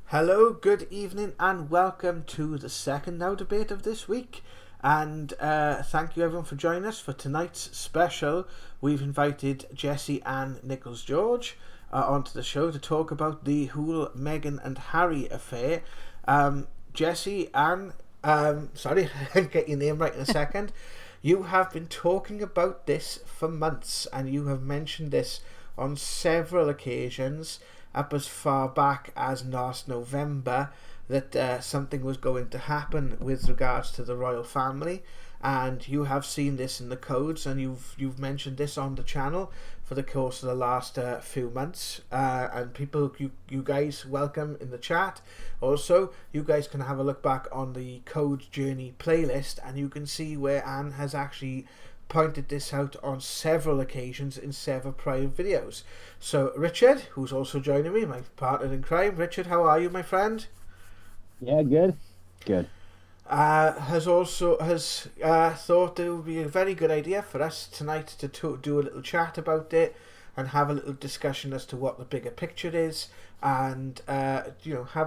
Hello, good evening, and welcome to the second Now Debate of this week. And thank you everyone for joining us for tonight's special. We've invited Jessie and Nicholas George onto the show to talk about the whole Meghan and Harry affair. Jessie and sorry, I'll get your name right in a second. You have been talking about this for months, and you have mentioned this on several occasions, up as far back as last November, that something was going to happen with regards to the royal family, and you have seen this in the codes, and you've mentioned this on the channel for the course of the last few months, and people, you guys, welcome in the chat. Also, you guys can have a look back on the Code Journey playlist, and you can see where Anne has actually pointed this out on several occasions in several prior videos. So Richard, who's also joining me, my partner in crime. Richard, how are you, my friend? Yeah, good. Has thought it would be a very good idea for us tonight to do a little chat about it and have a little discussion as to what the bigger picture is, and have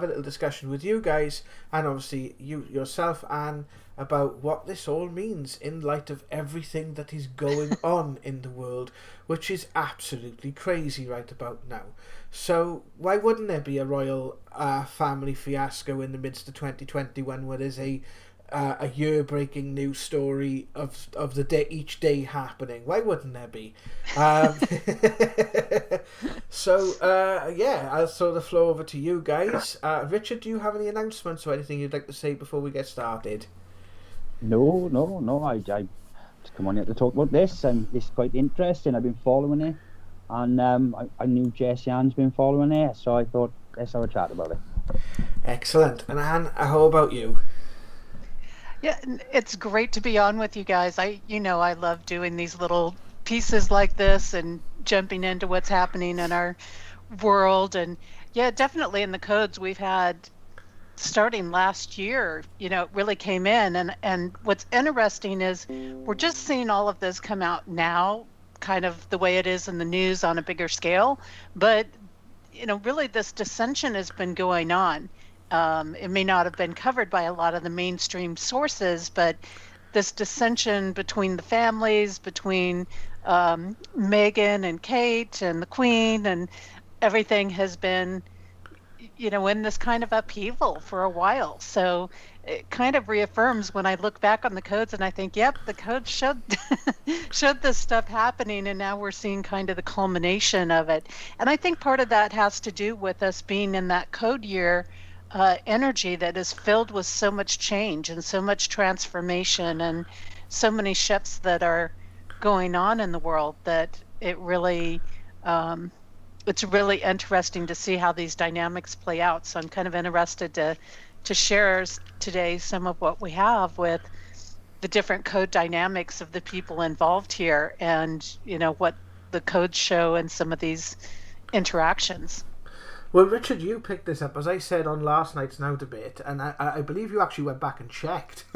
a little discussion with you guys, and obviously you yourself, Anne, about what this all means in light of everything that is going on in the world, which is absolutely crazy right about now. So why wouldn't there be a royal family fiasco in the midst of 2021, where there's a year-breaking news story of the day, each day happening? Why wouldn't there be? So I'll throw the floor over to you guys. Richard, do you have any announcements or anything you'd like to say before we get started? No. I just come on here to talk about this. This is quite interesting. I've been following it, and I knew Jessie Ann's been following it, so I thought let's have a chat about it. Excellent. And Anne, how about you? Yeah, it's great to be on with you guys. I love doing these little pieces like this and jumping into what's happening in our world. And yeah, definitely in the codes we've had starting last year, it really came in. And what's interesting is we're just seeing all of this come out now, kind of the way it is in the news on a bigger scale. But, really this dissension has been going on. It may not have been covered by a lot of the mainstream sources, but this dissension between the families, between Meghan and Kate and the Queen, and everything has been, in this kind of upheaval for a while. So it kind of reaffirms when I look back on the codes and I think, yep, the codes showed this stuff happening, and now we're seeing kind of the culmination of it. And I think part of that has to do with us being in that code year energy that is filled with so much change and so much transformation and so many shifts that are going on in the world, that it really it's really interesting to see how these dynamics play out. So I'm kind of interested to share today some of what we have with the different code dynamics of the people involved here, and what the codes show in some of these interactions. Well, Richard, you picked this up, as I said on last night's Now Debate, and I believe you actually went back and checked.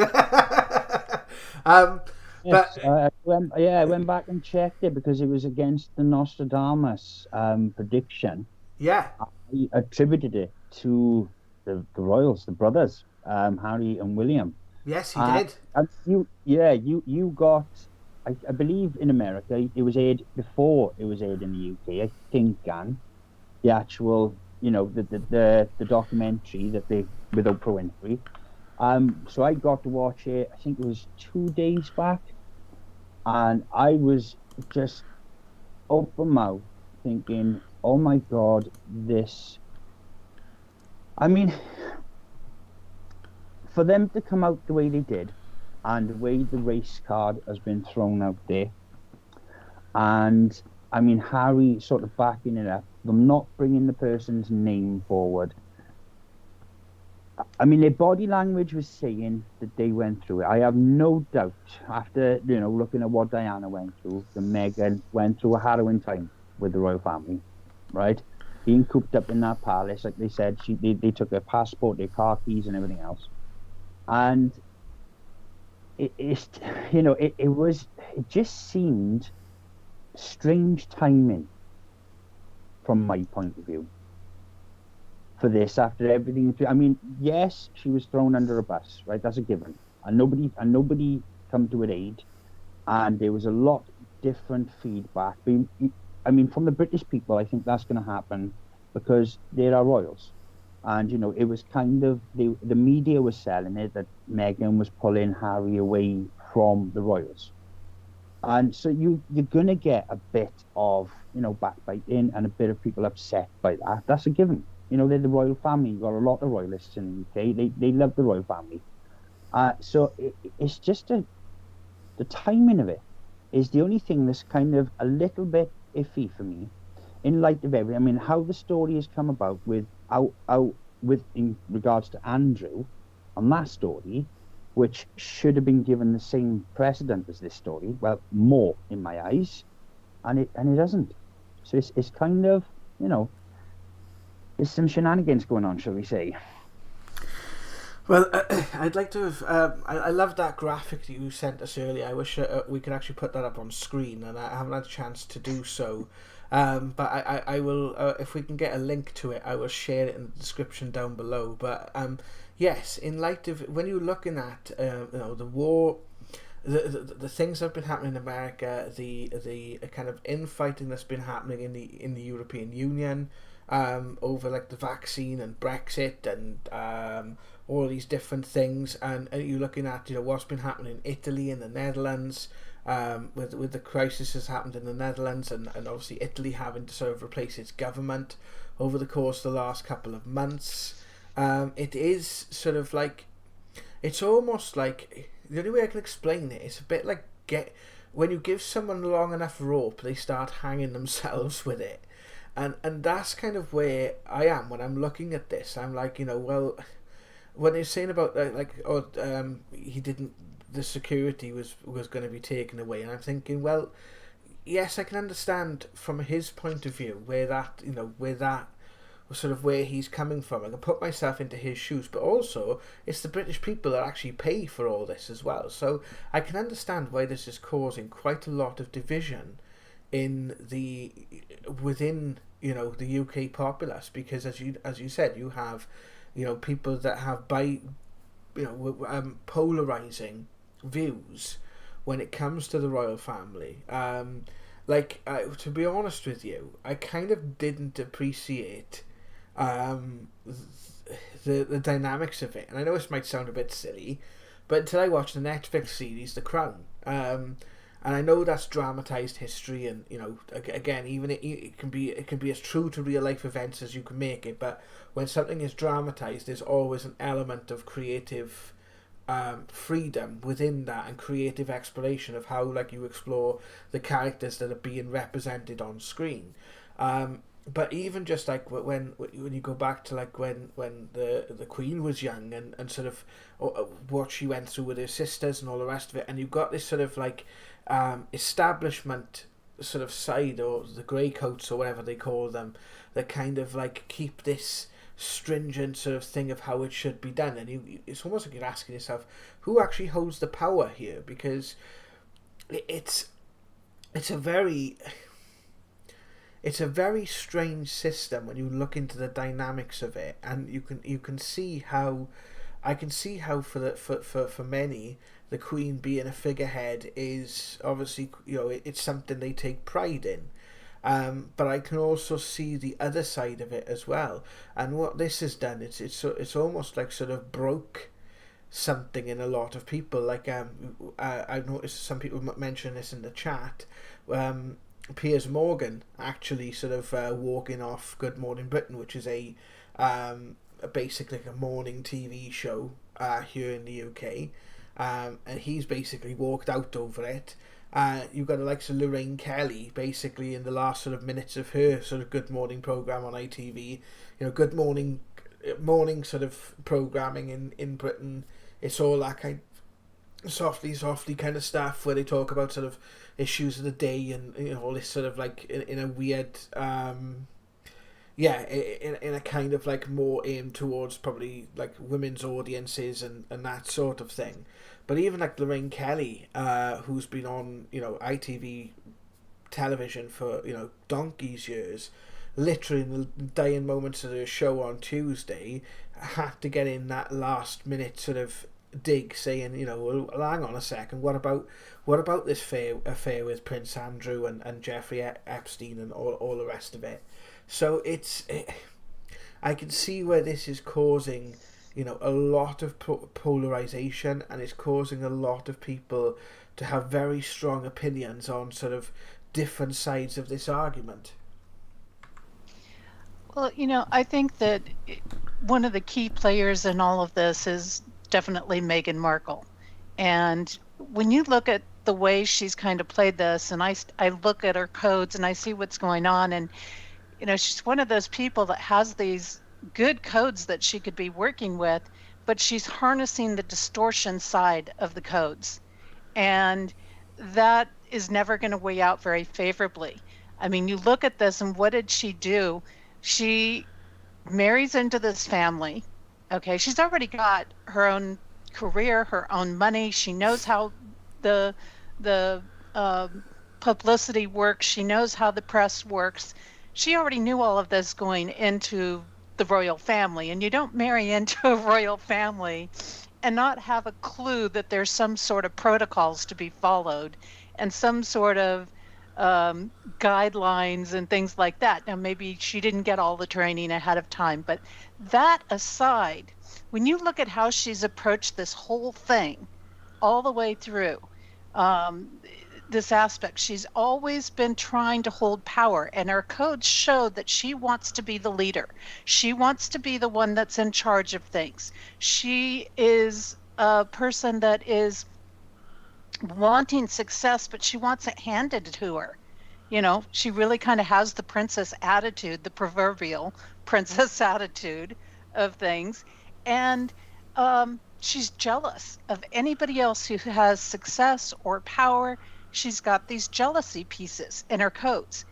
Yes, I went back and checked it because it was against the Nostradamus prediction. Yeah. I attributed it to the royals, the brothers, Harry and William. Yes, he did. And you got, I believe in America, it was aired before it was aired in the UK, I think, Anne. The actual, the documentary that with Oprah Winfrey. So I got to watch it, I think it was 2 days back, and I was just open mouth thinking, oh my God, for them to come out the way they did, and the way the race card has been thrown out there, and Harry sort of backing it up, them not bringing the person's name forward, I mean, their body language was saying that they went through it. I have no doubt, after, looking at what Diana went through, that Meghan went through a harrowing time with the royal family, right? Being cooped up in that palace, like they said, they took their passport, their car keys, and everything else. And it's, it just seemed strange timing from my point of view for this after everything. I mean, yes, she was thrown under a bus, right? That's a given, and nobody come to her aid, and there was a lot different feedback. I mean, from the British people, I think that's going to happen because they are royals, and it was kind of the media was selling it that Meghan was pulling Harry away from the royals. And so you're gonna get a bit of backbiting and a bit of people upset by that. That's a given. They're the royal family. You've got a lot of royalists in the UK. They love the royal family. So it's just the timing of it is the only thing that's kind of a little bit iffy for me, in light of everything. I mean, how the story has come about with in regards to Andrew on that story, which should have been given the same precedent as this story. Well, more in my eyes, and it doesn't. So it's kind of there's some shenanigans going on, shall we say? Well, I'd like to have. I love that graphic that you sent us earlier. I wish we could actually put that up on screen, and I haven't had a chance to do so. But I will, if we can get a link to it, I will share it in the description down below. But yes, in light of when you're looking at the war, the things that have been happening in America, the kind of infighting that's been happening in the European Union, over like the vaccine and Brexit and all these different things, and you're looking at what's been happening in Italy and the Netherlands, with the crisis has happened in the Netherlands, and obviously Italy having to sort of replace its government over the course of the last couple of months. It is sort of like, it's almost like, the only way I can explain it, it's a bit like when you give someone long enough rope, they start hanging themselves with it. And that's kind of where I am when I'm looking at this. I'm like, well, when they're saying about he didn't, the security was going to be taken away, and I'm thinking, well, yes, I can understand from his point of view where that was sort of where he's coming from. I can put myself into his shoes, but also it's the British people that actually pay for all this as well. So I can understand why this is causing quite a lot of division within the UK populace, because as you said, you have people that have polarizing views when it comes to the royal family. To be honest with you, I kind of didn't appreciate the dynamics of it, and I know this might sound a bit silly, but until I watched the Netflix series The Crown, and I know that's dramatized history, and again, even it can be as true to real life events as you can make it. But when something is dramatized, there's always an element of creative freedom within that, and creative exploration of how you explore the characters that are being represented on screen. But even just when you go back to when the Queen was young, and sort of what she went through with her sisters and all the rest of it, and you've got this sort of establishment sort of side, or the grey coats or whatever they call them, that kind of keep this stringent sort of thing of how it should be done, and it's almost like you're asking yourself, who actually holds the power here? Because it's a very strange system when you look into the dynamics of it, and you can see how for many, the Queen being a figurehead is obviously it's something they take pride in. But I can also see the other side of it as well, and what this has done, it's almost like sort of broke something in a lot of people. I've noticed some people mention this in the chat. Piers Morgan actually sort of walking off Good Morning Britain, which is basically a morning TV show here in the UK, and he's basically walked out over it. You've got the likes of Lorraine Kelly, basically in the last sort of minutes of her sort of Good Morning programme on ITV. Good Morning morning sort of programming in Britain, it's all that kind of softly kind of stuff where they talk about sort of issues of the day and all this sort of like in a weird in a kind of like more aimed towards probably like women's audiences and that sort of thing. But even like Lorraine Kelly, who's been on ITV television for donkey's years, literally in the dying moments of the show on Tuesday, had to get in that last minute sort of dig, saying, well, hang on a second, what about this affair with Prince Andrew and Jeffrey Epstein and all the rest of it. So I can see where this is causing a lot of polarization, and it's causing a lot of people to have very strong opinions on sort of different sides of this argument. Well, I think that one of the key players in all of this is definitely Meghan Markle. And when you look at the way she's kind of played this, and I look at her codes and I see what's going on, and she's one of those people that has these good codes that she could be working with, but she's harnessing the distortion side of the codes. And that is never going to weigh out very favorably. I mean, you look at this, and what did she do? She marries into this family. Okay, she's already got her own career, her own money. She knows how the publicity works. She knows how the press works. She already knew all of this going into the royal family, and you don't marry into a royal family and not have a clue that there's some sort of protocols to be followed and some sort of guidelines and things like that. Now, maybe she didn't get all the training ahead of time, but that aside, when you look at how she's approached this whole thing all the way through, this aspect, she's always been trying to hold power, and her codes show that she wants to be the leader. She wants to be the one that's in charge of things. She is a person that is wanting success, but she wants it handed to her. She really kind of has the princess attitude, the proverbial princess attitude of things. And she's jealous of anybody else who has success or power. She's got these jealousy pieces in her codes.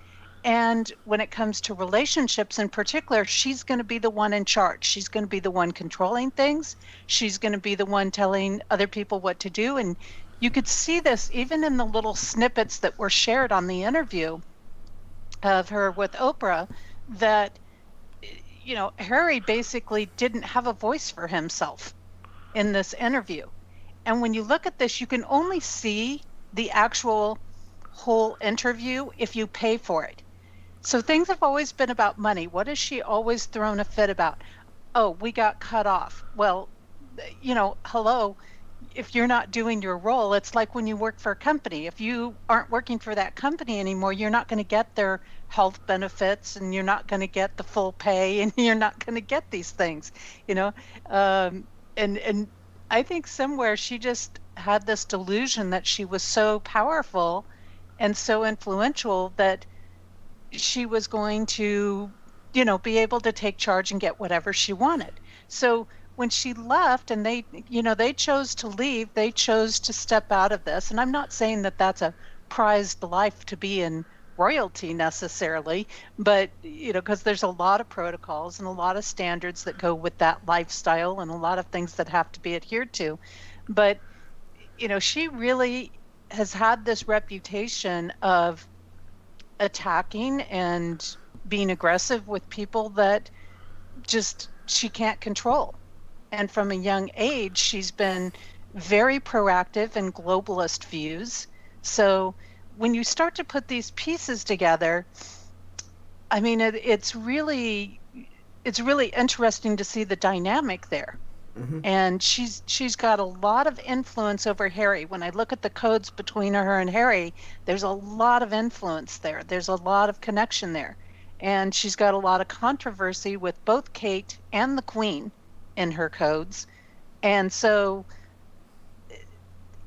And when it comes to relationships in particular, she's going to be the one in charge. She's going to be the one controlling things. She's going to be the one telling other people what to do. And you could see this even in the little snippets that were shared on the interview of her with Oprah, that, Harry basically didn't have a voice for himself in this interview. And when you look at this, you can only see the actual whole interview if you pay for it. So things have always been about money. What has she always thrown a fit about? Oh, we got cut off. Well, hello, if you're not doing your role, it's like when you work for a company. If you aren't working for that company anymore, you're not going to get their health benefits, and you're not going to get the full pay, and you're not going to get these things, and I think somewhere she just had this delusion that she was so powerful and so influential that she was going to, be able to take charge and get whatever she wanted. So when she left and they chose to leave, they chose to step out of this. And I'm not saying that that's a prized life to be in royalty necessarily, but, because there's a lot of protocols and a lot of standards that go with that lifestyle and a lot of things that have to be adhered to. But, she really has had this reputation of attacking and being aggressive with people that just she can't control. And from a young age, she's been very proactive in globalist views. So when you start to put these pieces together, I mean, it's really interesting to see the dynamic there. Mm-hmm. And she's got a lot of influence over Harry. When I look at the codes between her and Harry, there's a lot of influence there. There's a lot of connection there. And she's got a lot of controversy with both Kate and the Queen in her codes. And so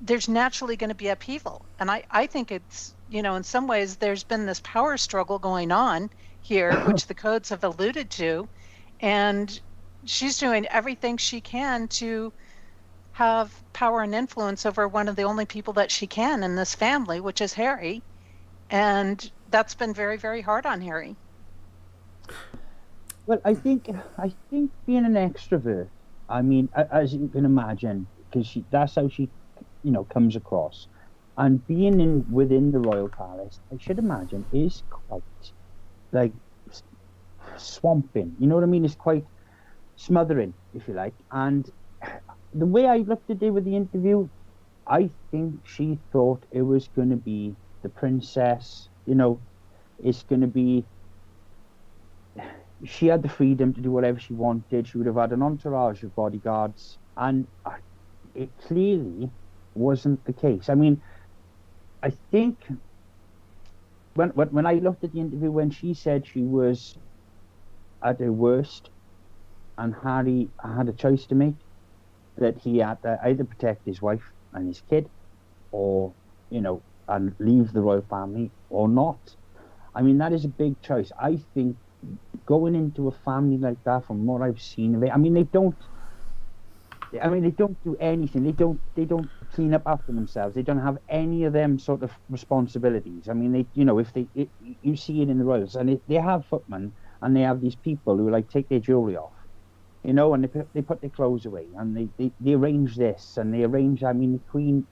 there's naturally going to be upheaval. And I think it's, in some ways there's been this power struggle going on here, which the codes have alluded to. And she's doing everything she can to have power and influence over one of the only people that she can in this family, which is Harry. And that's been very, very hard on Harry. Well, I think being an extrovert, I mean, as you can imagine, because that's how she, comes across, and being in within the royal palace, I should imagine is quite like swamping. You know what I mean? It's quite smothering, if you like. And the way I looked at it with the interview, I think she thought it was going to be the princess. It's going to be. She had the freedom to do whatever she wanted. She would have had an entourage of bodyguards, and it clearly wasn't the case. I mean, I think when I looked at the interview when she said she was at her worst, and Harry had a choice to make, that he had to either protect his wife and his kid, or and leave the royal family or not. I mean, that is a big choice. I think going into a family like that, from what I've seen of it, I mean, they don't do anything. They don't clean up after themselves. They don't have any of them sort of responsibilities. I mean, you see it in the royals, and they have footmen, and they have these people who like take their jewelry off, and they put their clothes away, and they arrange this, and they arrange. I mean, the Queen,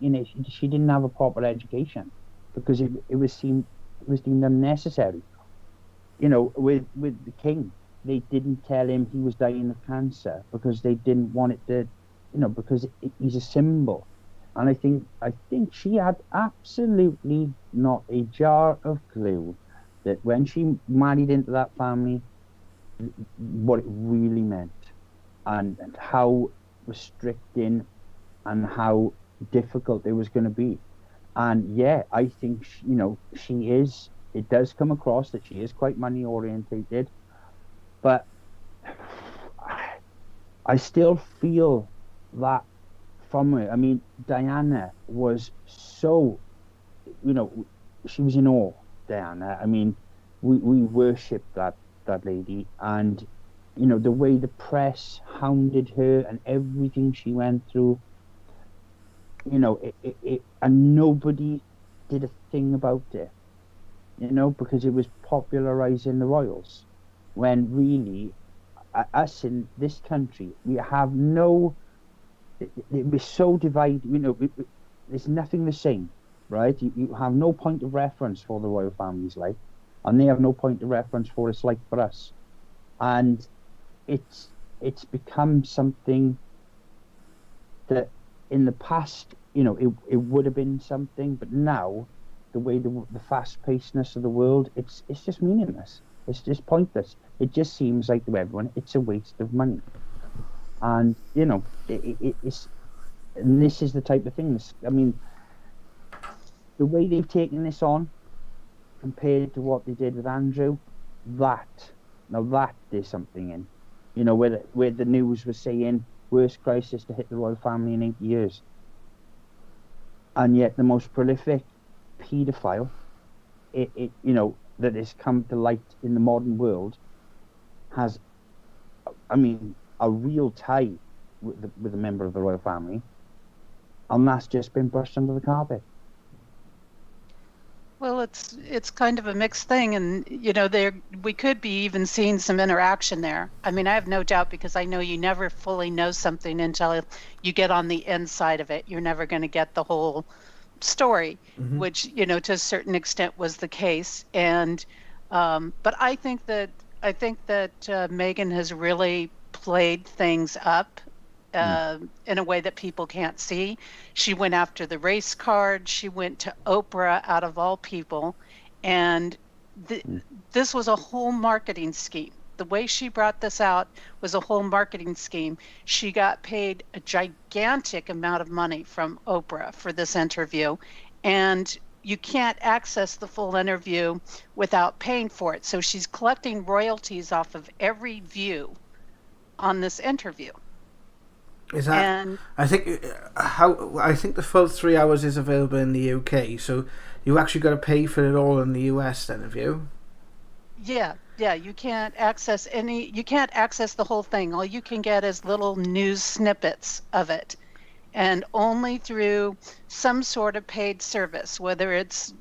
she didn't have a proper education because it was deemed unnecessary. With the king, they didn't tell him he was dying of cancer because they didn't want it to, because he's a symbol. And I think she had absolutely not a jar of clue that when she married into that family, what it really meant, and how restricting and how difficult it was going to be. And yeah, I think she is. It does come across that she is quite money orientated, but I still feel that from her. I mean, Diana was so, she was in awe. Diana. I mean, we worshipped that lady, and the way the press hounded her and everything she went through. And nobody did a thing about it. Because it was popularizing the royals, when really, us in this country, we have no. It was so divided. There's nothing the same, right? You have no point of reference for the royal family's life, and they have no point of reference for its life for us, and it's become something that in the past, it would have been something, but now, the way the fast-pacedness of the world, it's just meaningless. It's just pointless. It just seems like to everyone it's a waste of money. And it's, and this is the type of thing. I mean, the way they've taken this on compared to what they did with Andrew, that there's something in. Where the news was saying worst crisis to hit the royal family in 80 years, and yet the most prolific paedophile that has come to light in the modern world has, I mean, a real tie with a member of the royal family, and that's just been brushed under the carpet. Well, it's kind of a mixed thing, and we could be even seeing some interaction there. I mean, I have no doubt, because I know you never fully know something until you get on the inside of it. You're never going to get the whole story, which to a certain extent was the case. And but I think that Meghan has really played things up in a way that people can't see. She went after the race card. She went to Oprah, out of all people, and this was a whole marketing scheme. The way she brought this out was a whole marketing scheme. She got paid a gigantic amount of money from Oprah for this interview, and you can't access the full interview without paying for it. So she's collecting royalties off of every view on this interview. Is that? And I think the full 3 hours is available in the UK, so you actually got to pay for it all in the US then, have you? Yeah, you can't access the whole thing. All you can get is little news snippets of it. And only through some sort of paid service, whether it's,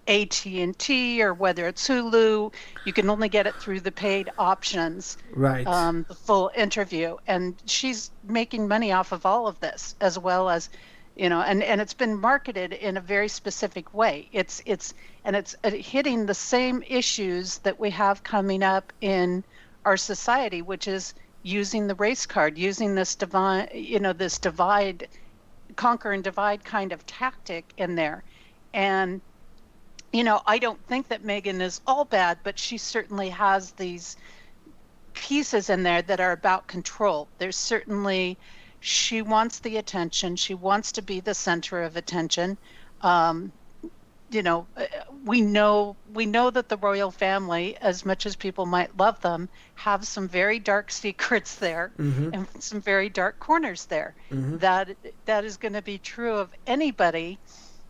AT&T or whether it's Hulu, you can only get it through the paid options, Right. the full interview. And she's making money off of all of this, as well as, and it's been marketed in a very specific way. It's hitting the same issues that we have coming up in our society, which is using the race card, using this divide, conquer and divide kind of tactic in there. And, I don't think that Meghan is all bad, but she certainly has these pieces in there that are about control. There's certainly, she wants the attention. She wants to be the center of attention. We know that the royal family, as much as people might love them, have some very dark secrets there, and some very dark corners there. That is going to be true of anybody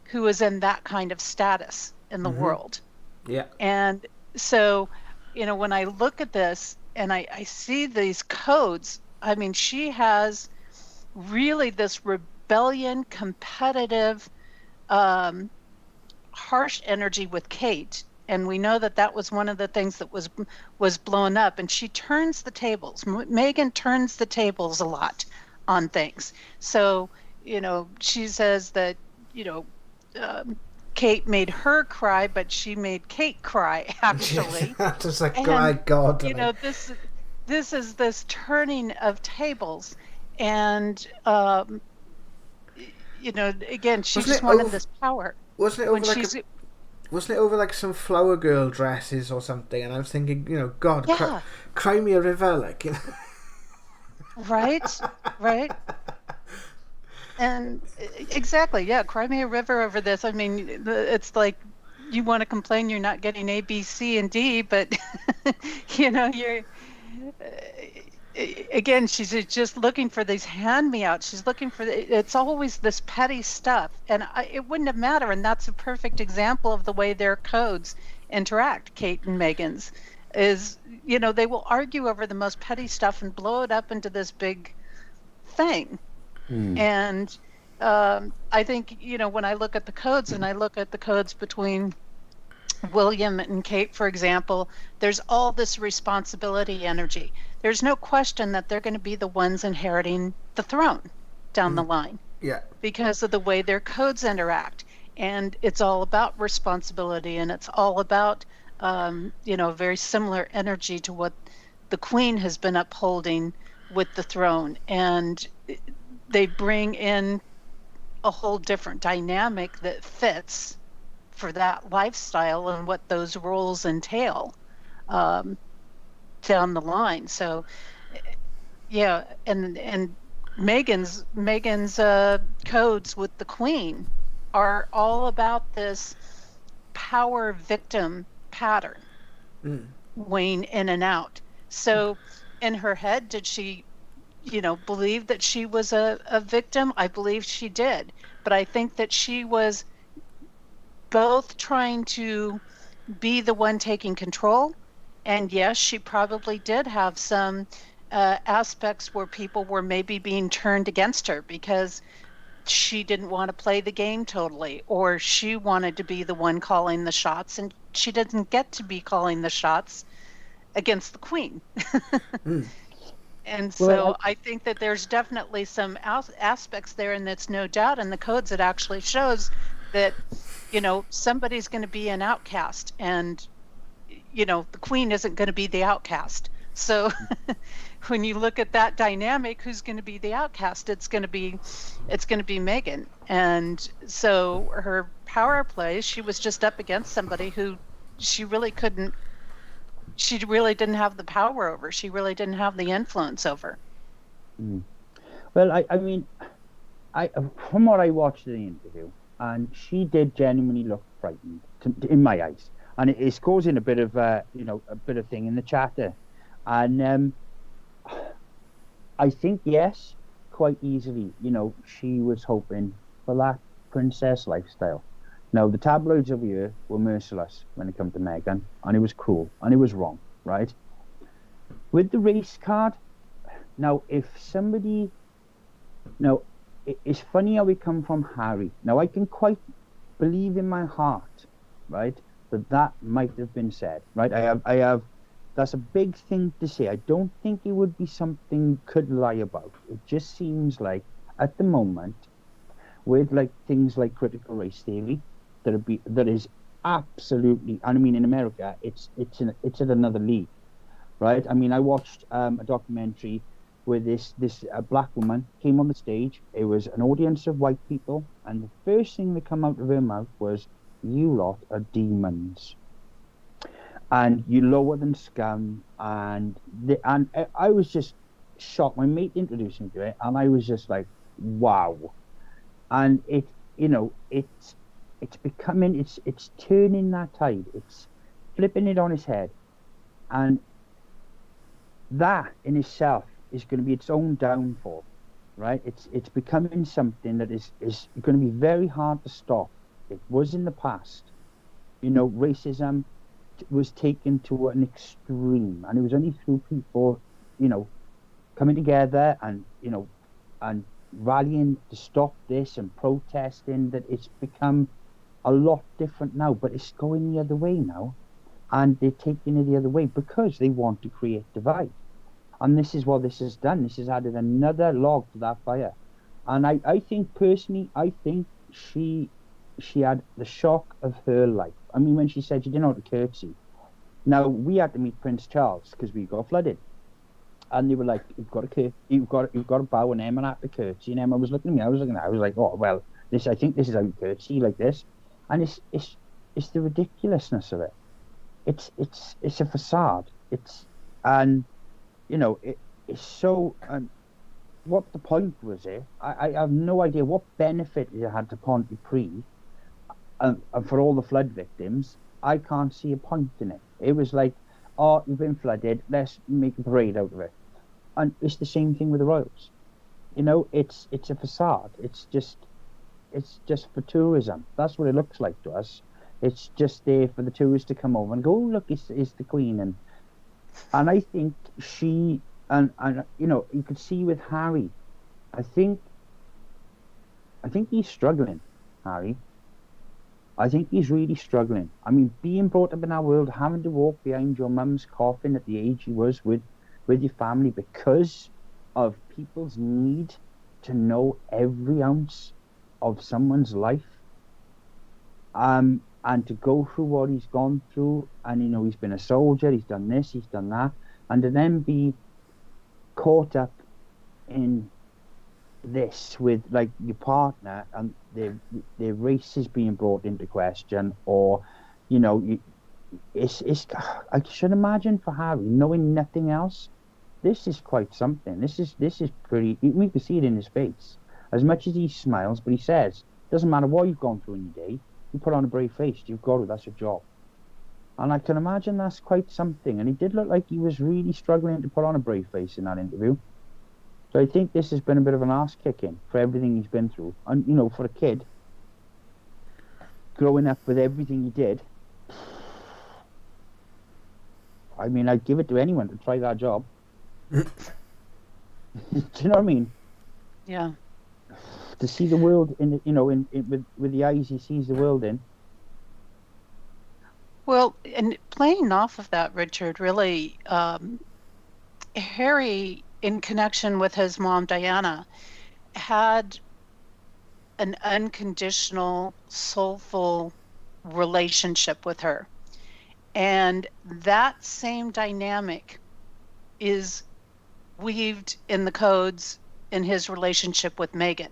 who is in that kind of status in the world. Yeah. And so, when I look at this and I see these codes, I mean, she has really this rebellion, competitive, harsh energy with Kate, and we know that was one of the things that was blown up. And she turns the tables. Meghan turns the tables a lot on things. So she says that Kate made her cry, but she made Kate cry, actually. Just like, my God. This is this turning of tables, and again, she just wanted this power. Wasn't it over like some flower girl dresses or something? And I was thinking, God, cry me a river, like, Right. And exactly, yeah, cry me a river over this. I mean, it's like you want to complain you're not getting A, B, C, and D, but you're again, she's just looking for these hand-me-outs. She's looking for it's always this petty stuff, and it wouldn't have mattered. And that's a perfect example of the way their codes interact. Kate and Meghan's is, they will argue over the most petty stuff and blow it up into this big thing. And I think, when I look at the codes, and I look at the codes between William and Kate, for example, there's all this responsibility energy. There's no question that they're going to be the ones inheriting the throne down the line. Yeah. Because of the way their codes interact. And it's all about responsibility, and it's all about, very similar energy to what the Queen has been upholding with the throne. And they bring in a whole different dynamic that fits for that lifestyle and what those roles entail down the line. So, yeah, and Meghan's codes with the Queen are all about this power victim pattern, weighing in and out. So, in her head, did she believe that she was a victim? I believe she did. But I think that she was both trying to be the one taking control, and yes, she probably did have some aspects where people were maybe being turned against her because she didn't want to play the game totally, or she wanted to be the one calling the shots, and she didn't get to be calling the shots against the Queen. And so I think that there's definitely some aspects there, and that's no doubt in the codes. It actually shows that, somebody's going to be an outcast, and, the Queen isn't going to be the outcast. So when you look at that dynamic, who's going to be the outcast? It's going to be Meghan. And so her power play, she was just up against somebody who she really didn't have the power over. She really didn't have the influence over. Well, I mean, from what I watched in the interview, and she did genuinely look frightened in my eyes. And it goes in a bit of a bit of thing in the chatter. And I think, yes, quite easily, she was hoping for that princess lifestyle. Now, the tabloids over here were merciless when it came to Meghan, and it was cruel, and it was wrong, right? With the race card, now, if somebody... Now, it's funny how we come from Harry. Now, I can quite believe in my heart, right, that might have been said, right? That's a big thing to say. I don't think it would be something you could lie about. It just seems like, at the moment, with like things like critical race theory, that is absolutely, and I mean in America, it's at another league, right? I mean, I watched a documentary where this black woman came on the stage. It was an audience of white people, and the first thing that came out of her mouth was, "You lot are demons, and you lower than scum." And I was just shocked. My mate introduced me to it, and I was just like, wow. And it's becoming, it's turning that tide. It's flipping it on its head, and that in itself is going to be its own downfall, right? It's becoming something that is going to be very hard to stop. It was in the past, racism was taken to an extreme, and it was only through people, coming together and and rallying to stop this and protesting, that it's become a lot different now. But it's going the other way now, and they're taking it the other way because they want to create divide. And this is what this has done. This has added another log to that fire. And I think personally, she had the shock of her life. I mean, when she said she didn't know how to curtsy. Now, we had to meet Prince Charles because we got flooded. And they were like, you've got to bow, and Emma had to curtsy. And Emma was looking at me. I was like, oh, well, I think this is how you curtsy, like this. And it's the ridiculousness of it. It's a facade. It's so. What the point was it? I have no idea what benefit it had to Pontypridd, and for all the flood victims. I can't see a point in it. It was like, oh, you've been flooded, let's make a parade out of it. And it's the same thing with the royals. It's a facade. It's just for tourism. That's what it looks like to us. It's just there for the tourists to come over and go, oh, look, it's the Queen. And I think she, and you could see with Harry, I think he's struggling, Harry. I think he's really struggling. I mean, being brought up in our world, having to walk behind your mum's coffin at the age he was with your family because of people's need to know every ounce of someone's life. And to go through what he's gone through, and he's been a soldier, he's done this, he's done that, and to then be caught up in this with like your partner, and their race is being brought into question, or it's I should imagine for Harry, knowing nothing else, this is quite something. This is pretty. We can see it in his face. As much as he smiles, but he says, doesn't matter what you've gone through in your day, you put on a brave face. You've got to. That's your job. And I can imagine that's quite something. And he did look like he was really struggling to put on a brave face in that interview. So I think this has been a bit of an arse kicking for everything he's been through. And, for a kid, growing up with everything he did, I mean, I'd give it to anyone to try that job. Do you know what I mean? Yeah. To see the world with the eyes he sees the world in. Well, and playing off of that, Richard, really, Harry, in connection with his mom, Diana, had an unconditional, soulful relationship with her. And that same dynamic is weaved in the codes in his relationship with Meghan.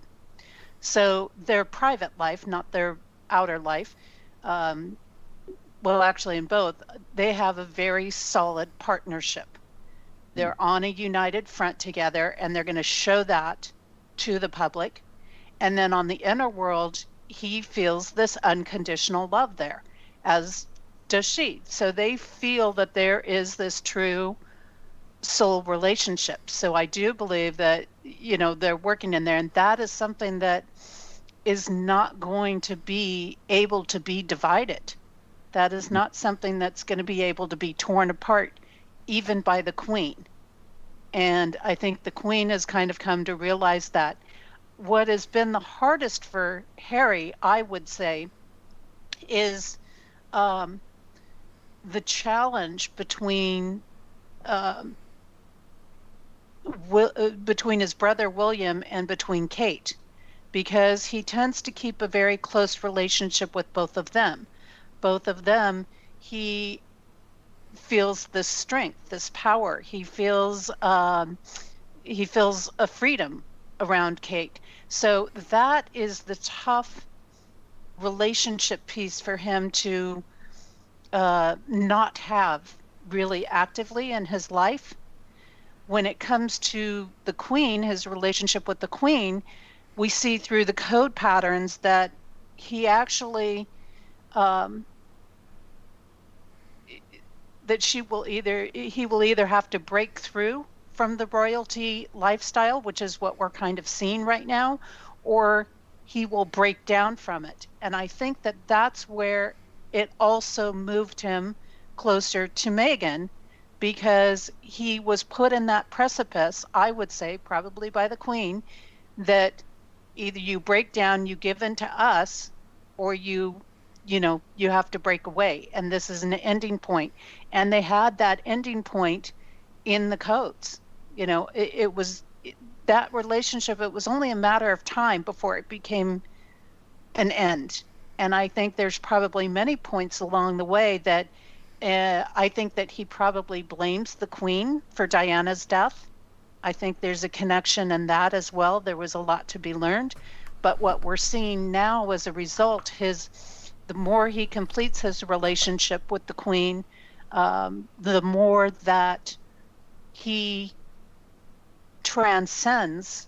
So their private life, not their outer life, well, actually in both, they have a very solid partnership. They're on a united front together, and they're going to show that to the public. And then on the inner world, he feels this unconditional love there, as does she. So they feel that there is this true soul relationship. So I do believe that, they're working in there. And that is something that is not going to be able to be divided. That is not something that's going to be able to be torn apart, even by the Queen. And I think the Queen has kind of come to realize that. What has been the hardest for Harry, I would say, is the challenge between his brother William and between Kate, because he tends to keep a very close relationship with both of them. Both of them, he feels this strength, this power. He feels a freedom around Kate. So that is the tough relationship piece for him to not have really actively in his life. When it comes to the Queen, his relationship with the Queen, we see through the code patterns that he actually that he will either have to break through from the royalty lifestyle, which is what we're kind of seeing right now, or he will break down from it. And I think that that's where it also moved him closer to Meghan, because he was put in that precipice, I would say, probably by the Queen, that either you break down, you give in to us, or you have to break away. And this is an ending point. And they had that ending point in the codes. That relationship, it was only a matter of time before it became an end. And I think there's probably many points along the way that I think that he probably blames the Queen for Diana's death. I think there's a connection in that as well. There was a lot to be learned. But what we're seeing now as a result, the more he completes his relationship with the Queen, the more that he transcends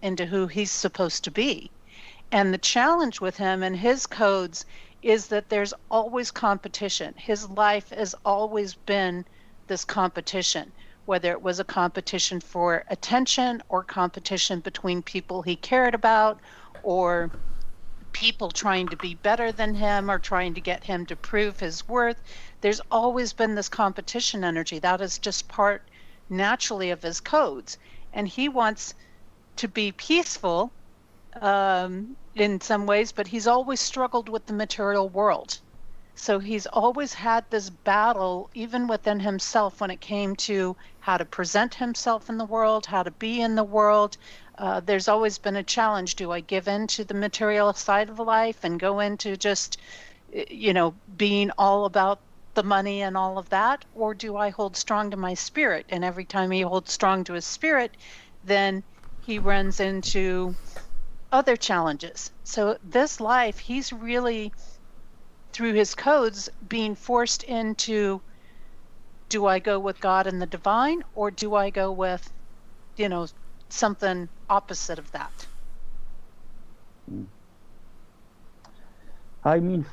into who he's supposed to be. And the challenge with him and his codes is that there's always competition. His life has always been this competition, whether it was a competition for attention or competition between people he cared about, or people trying to be better than him or trying to get him to prove his worth. There's always been this competition energy. That is just part naturally of his codes. And he wants to be peaceful in some ways, but he's always struggled with the material world. So he's always had this battle, even within himself, when it came to how to present himself in the world, how to be in the world. There's always been a challenge. Do I give in to the material side of life and go into just, being all about the money and all of that? Or do I hold strong to my spirit? And every time he holds strong to his spirit, then he runs into other challenges. So this life, he's really, through his codes, being forced into, do I go with God and the divine, or do I go with, something opposite of that? I mean,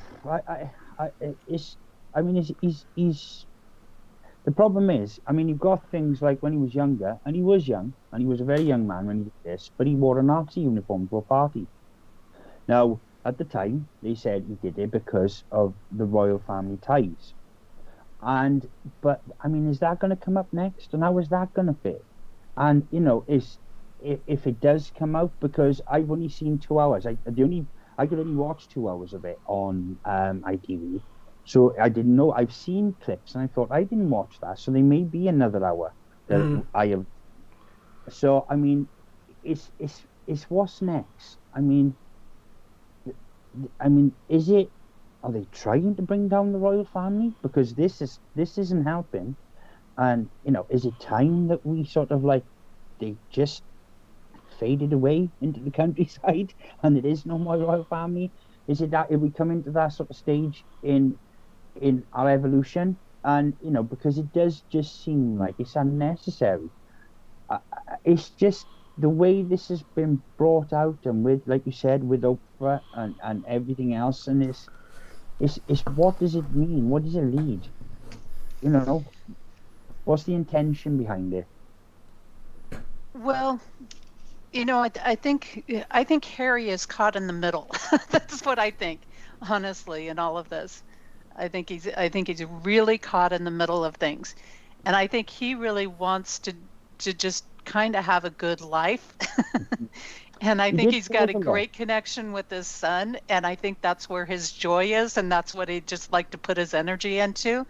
he's the problem is, you've got things like when he was younger, and he was young, and he was a very young man when he did this, but he wore a Nazi uniform to a party. Now, at the time, they said he did it because of the royal family ties. But is that going to come up next? And how is that going to fit? And, if it does come out, because I've only seen 2 hours, I could only watch 2 hours of it on ITV. So I didn't know. I've seen clips, and I thought, I didn't watch that, so there may be another hour that I have. So, it's what's next? Is it? Are they trying to bring down the royal family? Because this isn't helping. And is it time that we sort of they just faded away into the countryside, and it is no more royal family? Is it that if we come into that sort of stage in our evolution, and because it does just seem like it's unnecessary. It's just the way this has been brought out, and with, like you said, with Oprah and everything else, and it's what does it mean? What does it lead? What's the intention behind it? Well, I think Harry is caught in the middle. That's what I think, honestly, in all of this. I think he's really caught in the middle of things. And I think he really wants to just kind of have a good life. And I He think did he's got pause a a lot. great connection with his son, and I think that's where his joy is, and that's what he'd just like to put his energy into.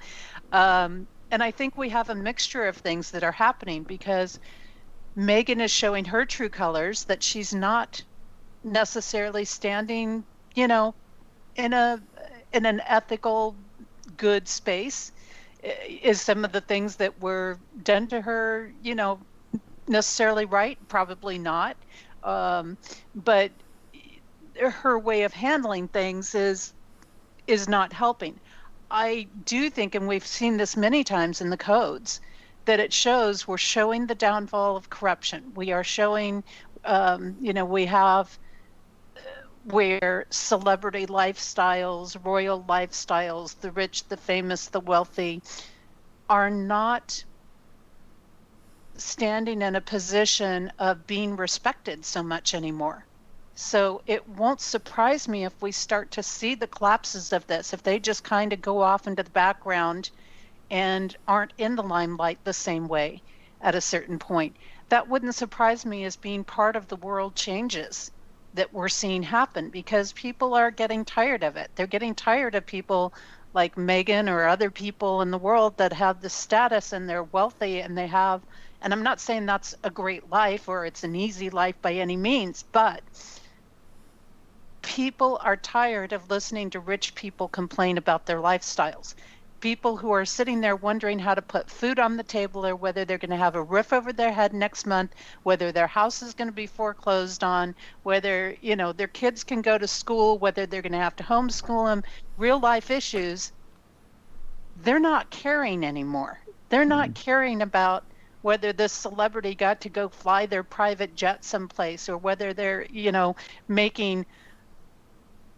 And I think we have a mixture of things that are happening because Meghan is showing her true colors, that she's not necessarily standing, you know, in an ethical, good space. Is some of the things that were done to her, necessarily right? Probably not. But her way of handling things is not helping. I do think, and we've seen this many times in the codes, that we're showing the downfall of corruption. We are showing, we have where celebrity lifestyles, royal lifestyles, the rich, the famous, the wealthy, are not standing in a position of being respected so much anymore. So it won't surprise me if we start to see the collapses of this, if they just kind of go off into the background and aren't in the limelight the same way at a certain point. That wouldn't surprise me as being part of the world changes that we're seeing happen, because people are getting tired of it. They're getting tired of people like Meghan or other people in the world that have the status and they're wealthy and and I'm not saying that's a great life or it's an easy life by any means, but people are tired of listening to rich people complain about their lifestyles. People who are sitting there wondering how to put food on the table, or whether they're going to have a roof over their head next month, whether their house is going to be foreclosed on, whether, their kids can go to school, whether they're going to have to homeschool them, real life issues. They're not caring anymore. They're not caring about whether this celebrity got to go fly their private jet someplace, or whether they're, making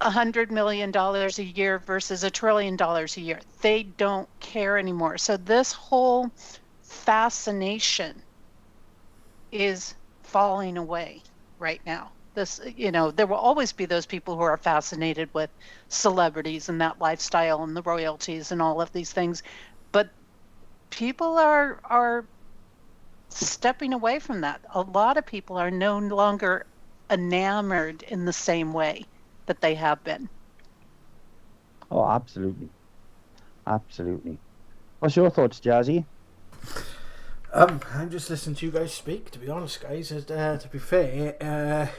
$100 million a year versus $1 trillion a year. They don't care anymore. So this whole fascination is falling away right now. There will always be those people who are fascinated with celebrities and that lifestyle and the royalties and all of these things. But people are stepping away from that. A lot of people are no longer enamored in the same way that they have been. Oh, absolutely. Absolutely. What's your thoughts, Jazzy? I'm just listening to you guys speak, to be honest, guys. To be fair,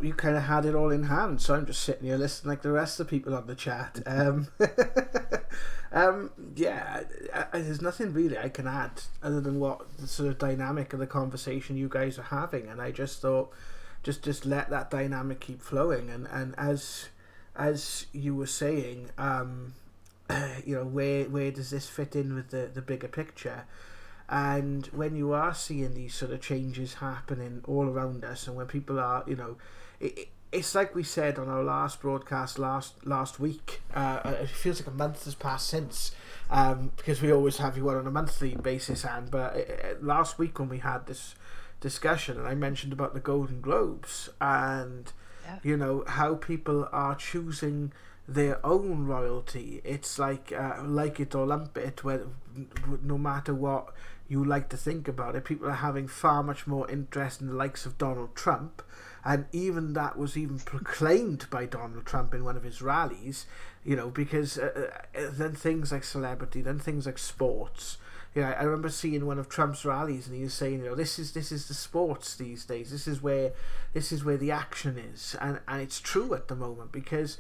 you kind of had it all in hand, so I'm just sitting here listening like the rest of the people on the chat. There's nothing really I can add other than what the sort of dynamic of the conversation you guys are having, and I just thought, just let that dynamic keep flowing, and as you were saying, where does this fit in with the bigger picture? And when you are seeing these sort of changes happening all around us, and when people are, it's like we said on our last broadcast last week. It feels like a month has passed since, because we always have you on a monthly basis, Anne. But last week when we had this discussion, and I mentioned about the Golden Globes, and how people are choosing their own royalty. It's like it or lump it, where no matter what you like to think about it, people are having far much more interest in the likes of Donald Trump, and even that was even proclaimed by Donald Trump in one of his rallies, because then things like celebrity, then things like sports. I remember seeing one of Trump's rallies, and he was saying, this is the sports these days. This is where the action is, and it's true at the moment, because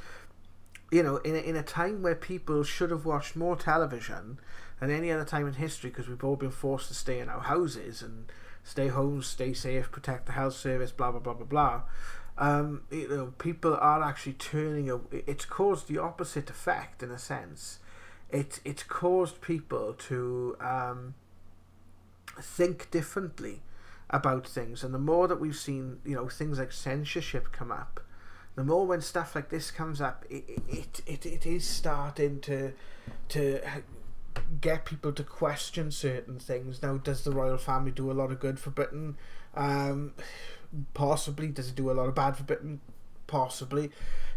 in a time where people should have watched more television than any other time in history, because we've all been forced to stay in our houses and stay home, stay safe, protect the health service, blah blah blah blah blah. People are actually turning. It's caused the opposite effect in a sense. It's caused people to think differently about things, and the more that we've seen, things like censorship come up, the more when stuff like this comes up, it is starting to get people to question certain things. Now, does the royal family do a lot of good for Britain? Possibly. Does it do a lot of bad for Britain? Possibly.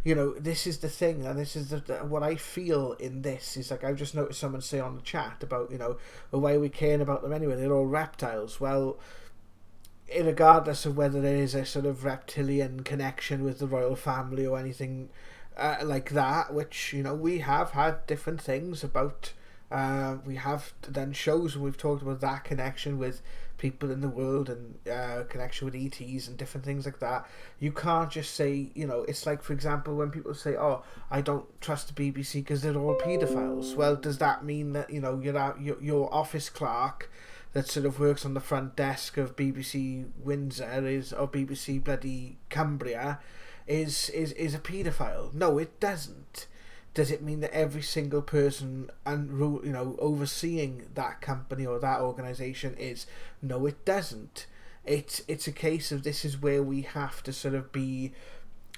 You know, this is the thing, and this is what I feel in this is like, I've just noticed someone say on the chat about, you know, well, why are we caring about them anyway? They're all reptiles. Well, regardless of whether there is a sort of reptilian connection with the royal family or anything like that, which, you know, we have had different things about. We have done shows and we've talked about that connection with people in the world and connection with ETs and different things like that. You can't just say, you know, it's like, for example, when people say, oh, I don't trust the BBC because they're all paedophiles. Well, does that mean that, you know, your office clerk that sort of works on the front desk of BBC Windsor or BBC bloody Cumbria is a paedophile? No, it doesn't. Does it mean that every single person overseeing that company or that organisation is? No, it doesn't. It's a case of, this is where we have to sort of be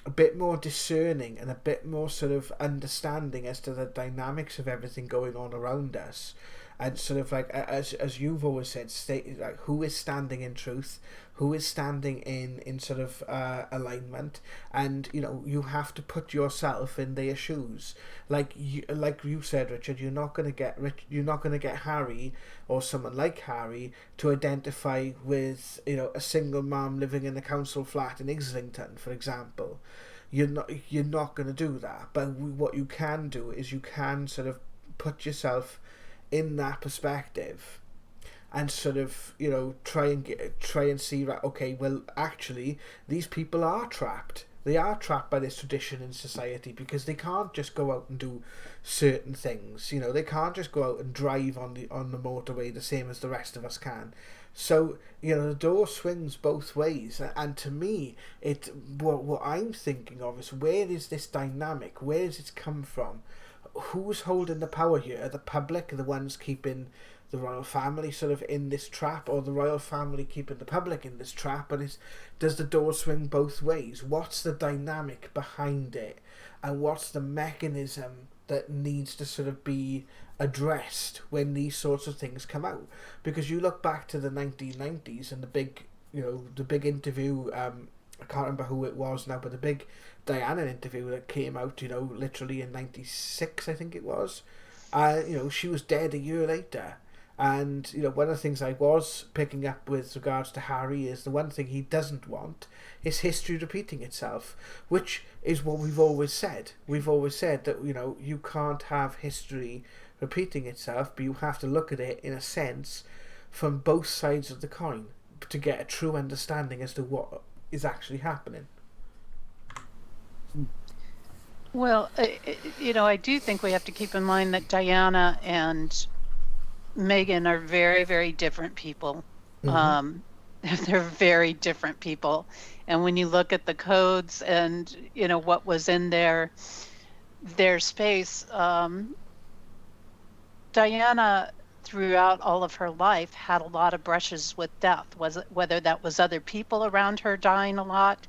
a bit more discerning and a bit more sort of understanding as to the dynamics of everything going on around us. And sort of like, as you've always said, like, who is standing in truth, who is standing in sort of alignment, and, you know, you have to put yourself in their shoes. Like you said, Richard, you're not going to get Harry or someone like Harry to identify with, you know, a single mum living in a council flat in Islington, for example. You're not going to do that. But what you can do is you can sort of put yourself in that perspective and sort of, you know, try and see, right, okay, well, actually, these people are trapped. They are trapped by this tradition in society because they can't just go out and do certain things. You know, they can't just go out and drive on the motorway the same as the rest of us can. So, you know, the door swings both ways. And to me, what I'm thinking of is, where is this dynamic? Where does it come from? Who's holding the power here? Are the public the ones keeping the royal family sort of in this trap, or the royal family keeping the public in this trap? And does the door swing both ways? What's the dynamic behind it? And what's the mechanism that needs to sort of be addressed when these sorts of things come out? Because you look back to the 1990s and the big interview, I can't remember who it was now, but the big Diana interview that came out, you know, literally in 96, I think it was. You know, she was dead a year later. And, you know, one of the things I was picking up with regards to Harry is the one thing he doesn't want is history repeating itself, which is what we've always said. We've always said that, you know, you can't have history repeating itself, but you have to look at it, in a sense, from both sides of the coin to get a true understanding as to what is actually happening. Well, you know, I do think we have to keep in mind that Diana and Meghan are very, very different people. Mm-hmm. They're very different people. And when you look at the codes and, you know, what was in their space, Diana, throughout all of her life, had a lot of brushes with death, whether that was other people around her dying a lot.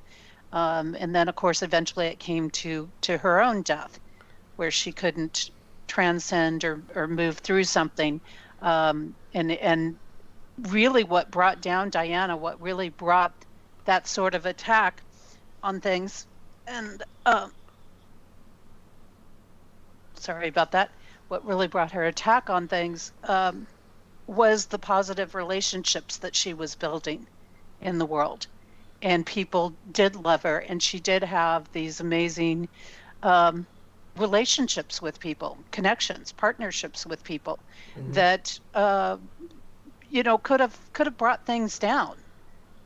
And then, of course, eventually it came to her own death, where she couldn't transcend or move through something. And really what brought down Diana, what really brought that sort of attack on things, and sorry about that, what really brought her attack on things was the positive relationships that she was building in the world. And people did love her, and she did have these amazing relationships with people, connections, partnerships with people, mm-hmm. that you know, could have brought things down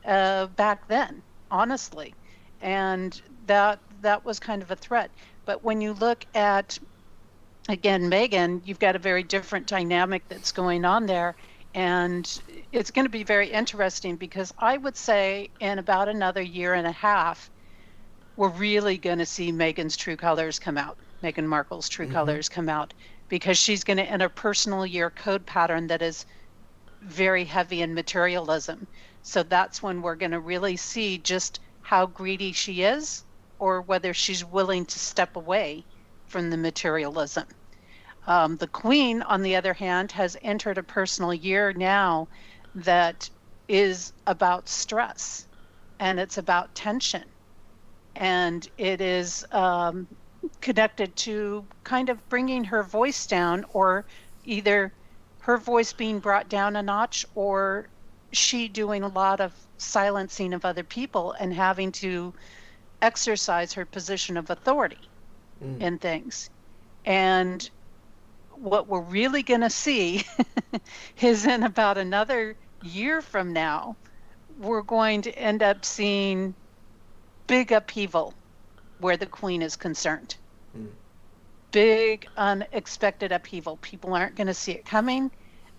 back then, honestly, and that was kind of a threat. But when you look at, again, Meghan, you've got a very different dynamic that's going on there. And it's going to be very interesting, because I would say in about another year and a half, we're really going to see Meghan's true colors come out, Meghan Markle's true mm-hmm. colors come out, because she's going to enter a personal year code pattern that is very heavy in materialism. So that's when we're going to really see just how greedy she is, or whether she's willing to step away from the materialism. The Queen, on the other hand, has entered a personal year now that is about stress, and it's about tension, and it is connected to kind of bringing her voice down, or either her voice being brought down a notch, or she doing a lot of silencing of other people and having to exercise her position of authority in things. And what we're really going to see is in about another year from now, we're going to end up seeing big upheaval where the Queen is concerned. Big unexpected upheaval. People aren't going to see it coming,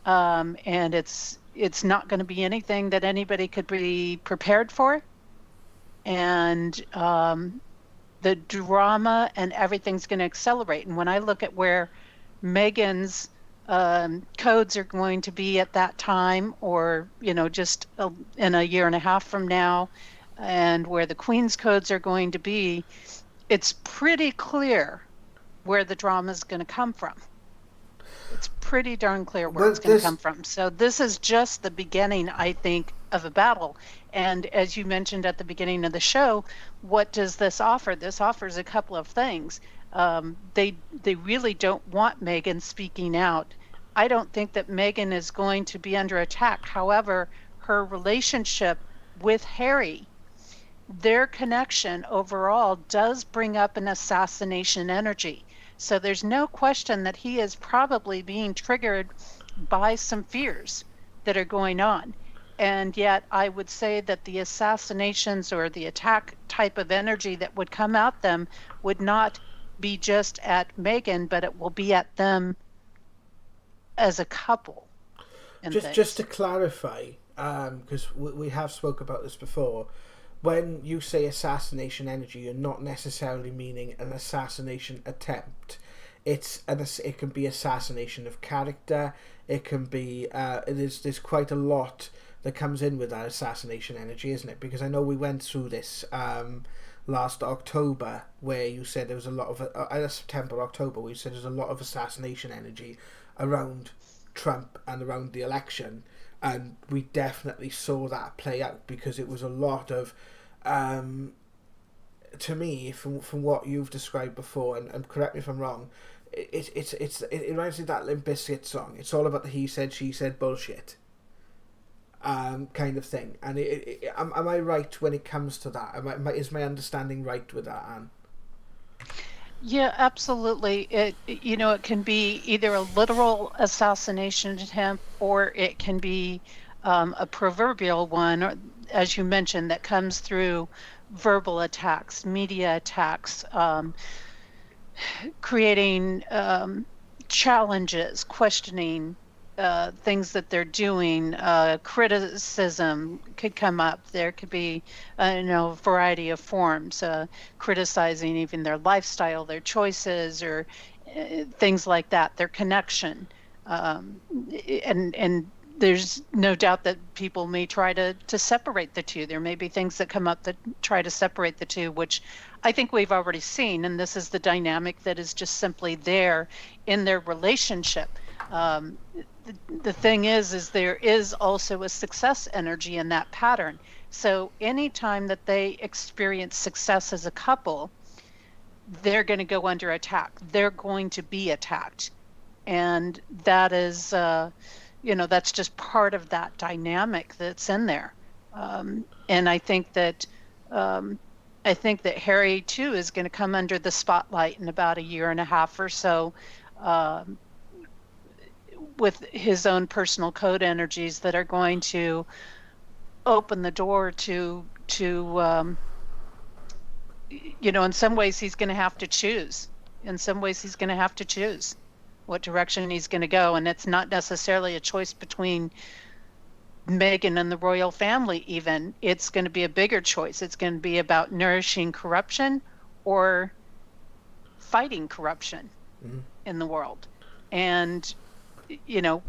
and it's not going to be anything that anybody could be prepared for. And the drama and everything's going to accelerate. And when I look at where Meghan's codes are going to be at that time, or just in a year and a half from now, and where the Queen's codes are going to be, it's pretty clear where the drama is going to come from. It's pretty darn clear where it's going to come from. So this is just the beginning, I think, of a battle. And as you mentioned at the beginning of the show, what does this offer? This offers a couple of things. They really don't want Meghan speaking out. I don't think that Meghan is going to be under attack. However, her relationship with Harry, their connection overall, does bring up an assassination energy. So there's no question that he is probably being triggered by some fears that are going on. And yet I would say that the assassinations or the attack type of energy that would come at them would not be just at Meghan, but it will be at them as a couple. Just to clarify, because we have spoke about this before, when you say assassination energy, you're not necessarily meaning an assassination attempt. It can be assassination of character. It can be there's quite a lot that comes in with that assassination energy, isn't it? Because I know we went through this last October, where you said there was a lot of September, October, where you said there's a lot of assassination energy around Trump and around the election, and we definitely saw that play out, because it was a lot of to me, from what you've described before, and correct me if I'm wrong, it reminds me of that Limp Bizkit song. It's all about the he said, she said bullshit kind of thing. And am I right when it comes to that? Is my understanding right with that, Anne? Yeah, absolutely. It can be either a literal assassination attempt, or it can be a proverbial one, or, as you mentioned, that comes through verbal attacks, media attacks, creating challenges, questioning things that they're doing. Criticism could come up. There could be a variety of forms, criticizing even their lifestyle, their choices, or things like that, their connection. And there's no doubt that people may try to separate the two. There may be things that come up that try to separate the two, which I think we've already seen. And this is the dynamic that is just simply there in their relationship. The thing is there is also a success energy in that pattern. So anytime that they experience success as a couple, they're going to go under attack. They're going to be attacked. And that is, that's just part of that dynamic that's in there. And I think that Harry too is going to come under the spotlight in about a year and a half or so, with his own personal code energies that are going to open the door to in some ways he's going to have to choose. In some ways he's going to have to choose what direction he's going to go. And it's not necessarily a choice between Meghan and the royal family even. It's going to be a bigger choice. It's going to be about nourishing corruption or fighting corruption in the world. And he'll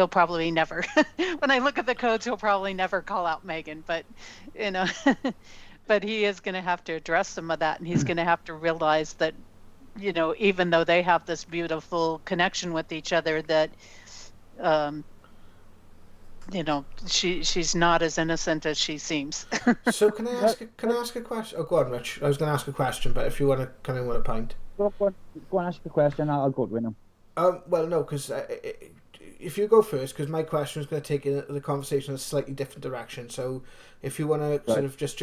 probably never, when I look at the codes, he'll probably never call out Meghan, but, but he is going to have to address some of that. And he's going to have to realize that even though they have this beautiful connection with each other, that um, she's not as innocent as she seems. So can I ask a question? Oh, go on, Rich. I was going to ask a question, but if you want to come in with a point. Go and ask the question. I'll go with him. Well, no, because if you go first, because my question is going to take the conversation in a slightly different direction. So if you want to sort of just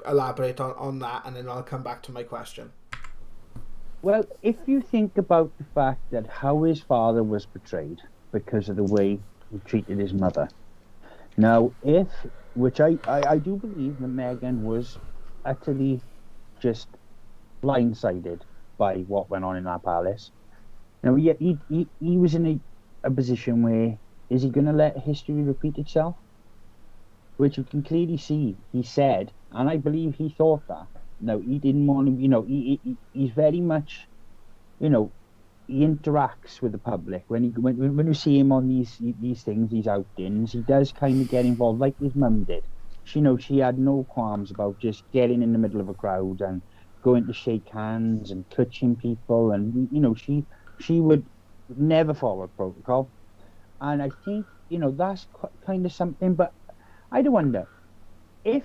elaborate on that, and then I'll come back to my question. Well, if you think about the fact that how his father was portrayed because of the way he treated his mother. Now, which I do believe that Meghan was utterly just blindsided by what went on in that palace. Now, he was in a position where, is he going to let history repeat itself? Which you can clearly see, he said, and I believe he thought that. No, he didn't want to, he's very much, he interacts with the public. When you see him on these things, these outings, he does kind of get involved, like his mum did. She had no qualms about just getting in the middle of a crowd and going to shake hands and touching people, and she would never follow protocol. And I think that's kind of something. But I do wonder if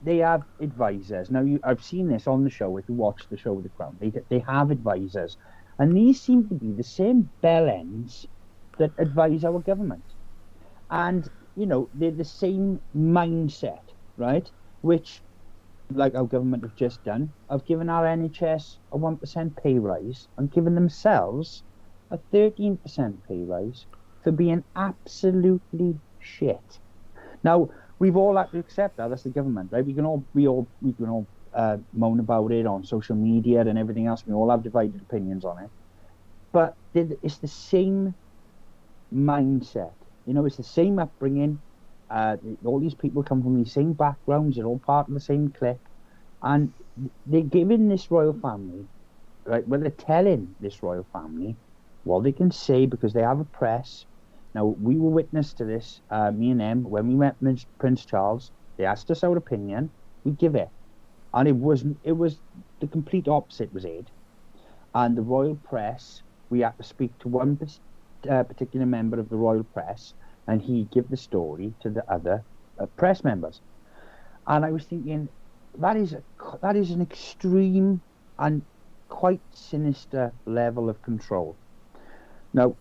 they have advisors. Now, I've seen this on the show. If you watch the show The Crown, they have advisors. And these seem to be the same bellends that advise our government. And, they're the same mindset, right? Which, like our government have just done, have given our NHS a 1% pay rise and given themselves a 13% pay rise for being absolutely shit. Now, we've all had to accept that. That's the government, right? We can all moan about it on social media and everything else. We all have divided opinions on it. But it's the same mindset. It's the same upbringing. All these people come from the same backgrounds. They're all part of the same clique. And they're giving this royal family, right? Well, they're telling this royal family what they can say because they have a press. Now, we were witness to this, me and them, when we met Prince Charles. They asked us our opinion. We give it. And it was the complete opposite was aired. And the royal press, we had to speak to one particular member of the royal press, and he give the story to the other press members. And I was thinking, that is an extreme and quite sinister level of control. Now,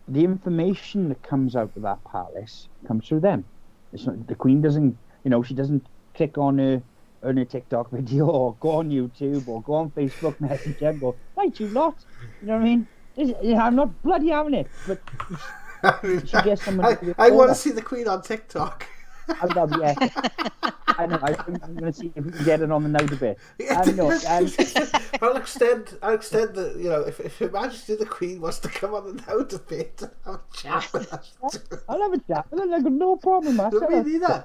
the information that comes out of that palace comes through them. It's not, the Queen doesn't, she doesn't click on her TikTok video or go on YouTube or go on Facebook Messenger and go, right, you lot. You know what I mean? I'm not bloody having it, but she gets someone. I want to see the Queen on TikTok. I know. I think I'm going to see if we can get it on the note a bit. I'll extend the. If Her Majesty the Queen wants to come on the note a bit and have a chat with us. I'll have a chat with her. I've got no problem. Me neither.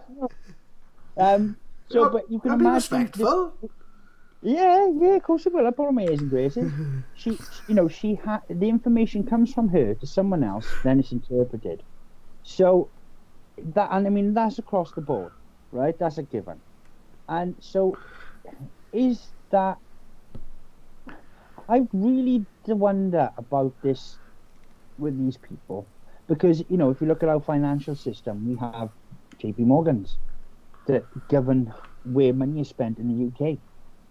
But you can I'll imagine. Be respectful. Yeah, of course it will. I put on my ears and graces. The information comes from her to someone else, then it's interpreted. So that's across the board, right? That's a given. And so, is that? I really do wonder about this with these people, because if you look at our financial system, we have JP Morgans that govern where money is spent in the UK.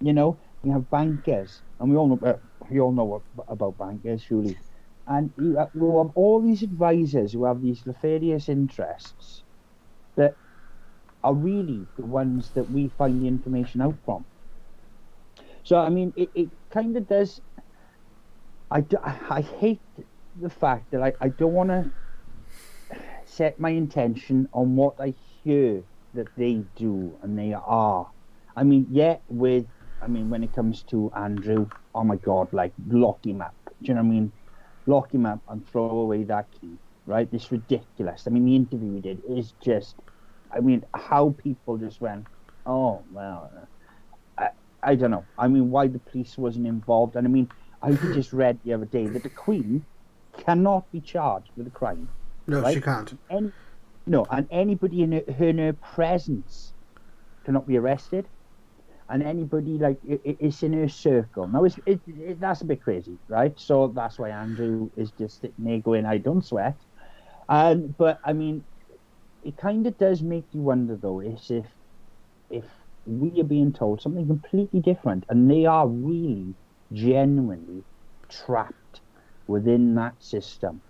You have bankers, and we all know about bankers, surely. And you have all these advisors who have these nefarious interests that are really the ones that we find the information out from. So, I mean, it kind of does. I hate the fact that I don't want to set my intention on what I hear that they do and they are. I mean, when it comes to Andrew, oh my God, lock him up. Do you know what I mean? Lock him up and throw away that key, right? It's ridiculous. I mean, the interview we did is just, how people just went, oh, well, I don't know. I mean, why the police wasn't involved. And I just read the other day that the Queen cannot be charged with a crime. No, right? She can't. And anybody in her presence cannot be arrested. and anybody like it's in her circle. Now that's a bit crazy, right? So that's why Andrew is just sitting there going, "I don't sweat." And but I mean, it kind of does make you wonder though, is if we are being told something completely different, and they are really genuinely trapped within that system,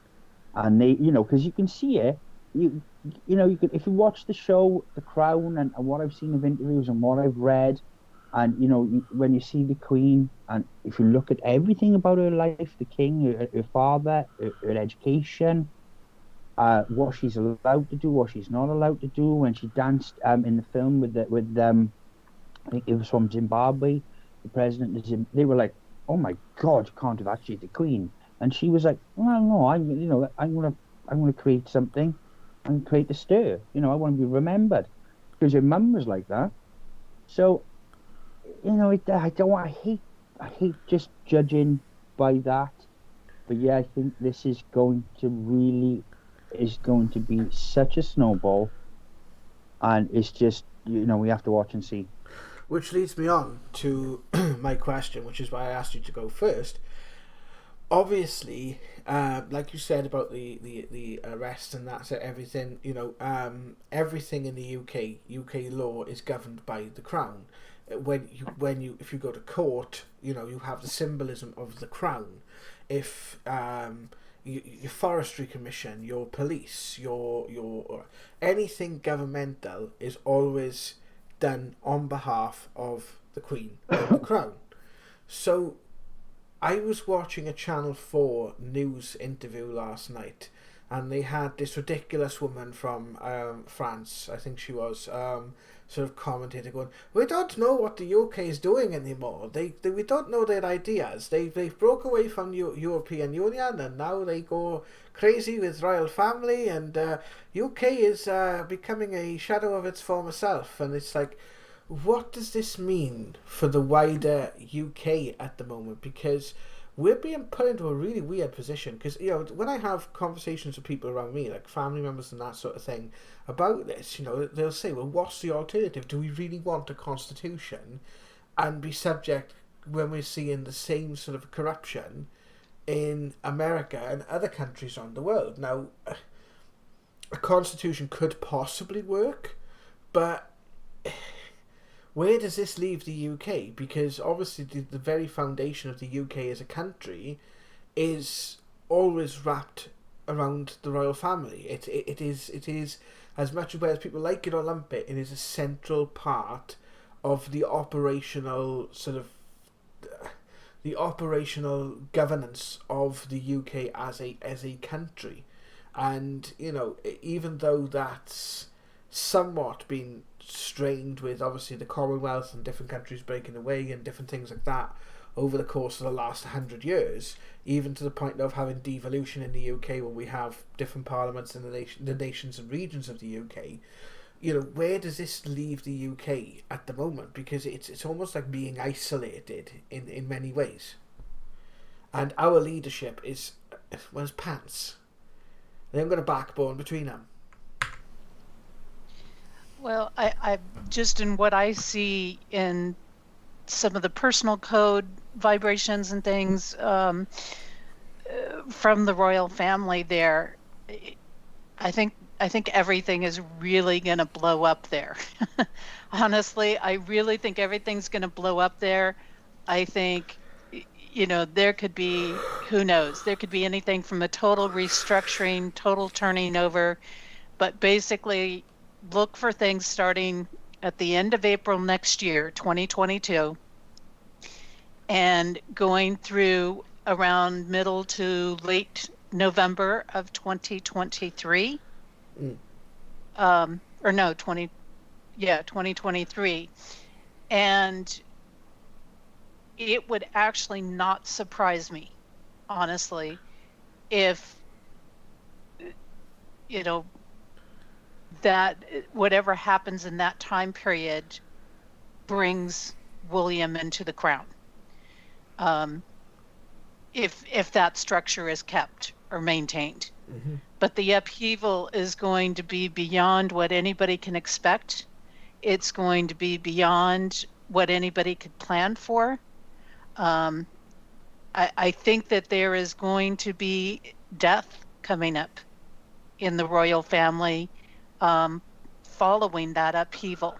and they, because you can see it, you can, if you watch the show The Crown, and what I've seen of interviews and what I've read, and when you see the Queen, and if you look at everything about her life, the King, her father, her education, what she's allowed to do, what she's not allowed to do, when she danced in the film with I think it was from Zimbabwe, the president of Zimbabwe, they were like, "Oh my God, you can't do that. She's the Queen," and she was like, "Well, no, I'm gonna create something, and create a stir. I want to be remembered because her mum was like that." So, I hate just judging by that, but yeah, I think this is going to be such a snowball, and it's just we have to watch and see. Which leads me on to my question, which is why I asked you to go first. Obviously, like you said about the arrest and that's everything, everything in the UK law is governed by the Crown. If you go to court, you have the symbolism of the Crown. If your forestry commission, your police, your anything governmental is always done on behalf of the Queen and the Crown. So I was watching a Channel 4 news interview last night, and they had this ridiculous woman from France, I think she was, sort of commentating, going, "We don't know what the UK is doing anymore. We don't know their ideas. They've broke away from European Union, and now they go crazy with royal family, and UK is becoming a shadow of its former self." And it's like, what does this mean for the wider UK at the moment? Because we're being put into a really weird position. Because, when I have conversations with people around me, like family members and that sort of thing, about this, they'll say, well, what's the alternative? Do we really want a constitution and be subject when we're seeing the same sort of corruption in America and other countries around the world? Now, a constitution could possibly work, but where does this leave the UK? Because obviously the very foundation of the UK as a country is always wrapped around the royal family. It is as much as people like it or lump it, it is a central part of the operational governance of the UK as a country. And even though that's somewhat been strained with obviously the Commonwealth and different countries breaking away and different things like that over the course of the last 100 years, even to the point of having devolution in the UK when we have different parliaments in the nations and regions of the UK, where does this leave the UK at the moment? Because it's almost like being isolated in many ways. And our leadership is, well, it's pants. They haven't got a backbone between them. Well, I just in what I see in some of the personal code vibrations and things from the royal family there, I think everything is really going to blow up there. Honestly, I really think everything's going to blow up there. I think, there could be, who knows, there could be anything from a total restructuring, total turning over, but basically look for things starting at the end of April next year, 2022, and going through around middle to late November of 2023. 2023. And it would actually not surprise me, honestly, if, that whatever happens in that time period brings William into the crown. If that structure is kept or maintained. Mm-hmm. But the upheaval is going to be beyond what anybody can expect. It's going to be beyond what anybody could plan for. I think that there is going to be death coming up in the royal family following that upheaval,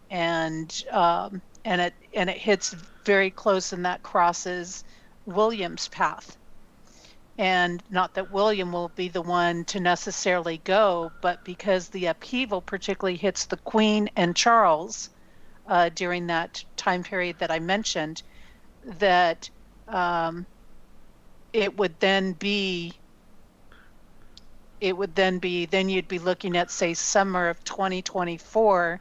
and it hits very close, and that crosses William's path. And not that William will be the one to necessarily go, but because the upheaval particularly hits the Queen and Charles during that time period that I mentioned, that it would then be, then you'd be looking at, say, summer of 2024,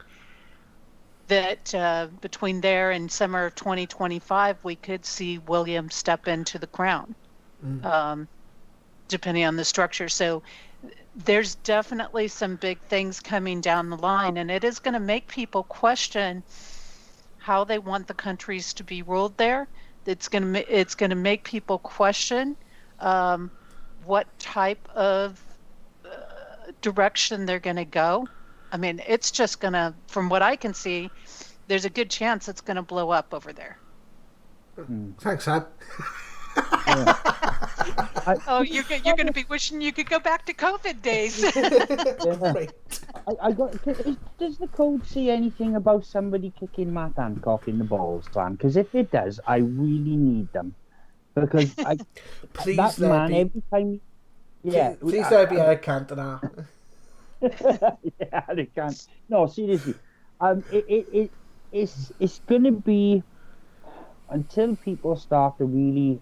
that between there and summer of 2025, we could see William step into the crown, depending on the structure. So there's definitely some big things coming down the line, and it is going to make people question how they want the countries to be ruled there. It's going to make people question what type of direction they're going to go. I mean, it's just going to, from what I can see, there's a good chance it's going to blow up over there. Thanks, Ab. You're going to be wishing you could go back to COVID days. Right. Does the code say anything about somebody kicking Matt Hancock in the balls, Sam? Because if it does, I really need them. Because Please, that man, every time... Yeah, please there be a Cantona. Yeah, they can't. No, seriously. It's going to be, until people start to really...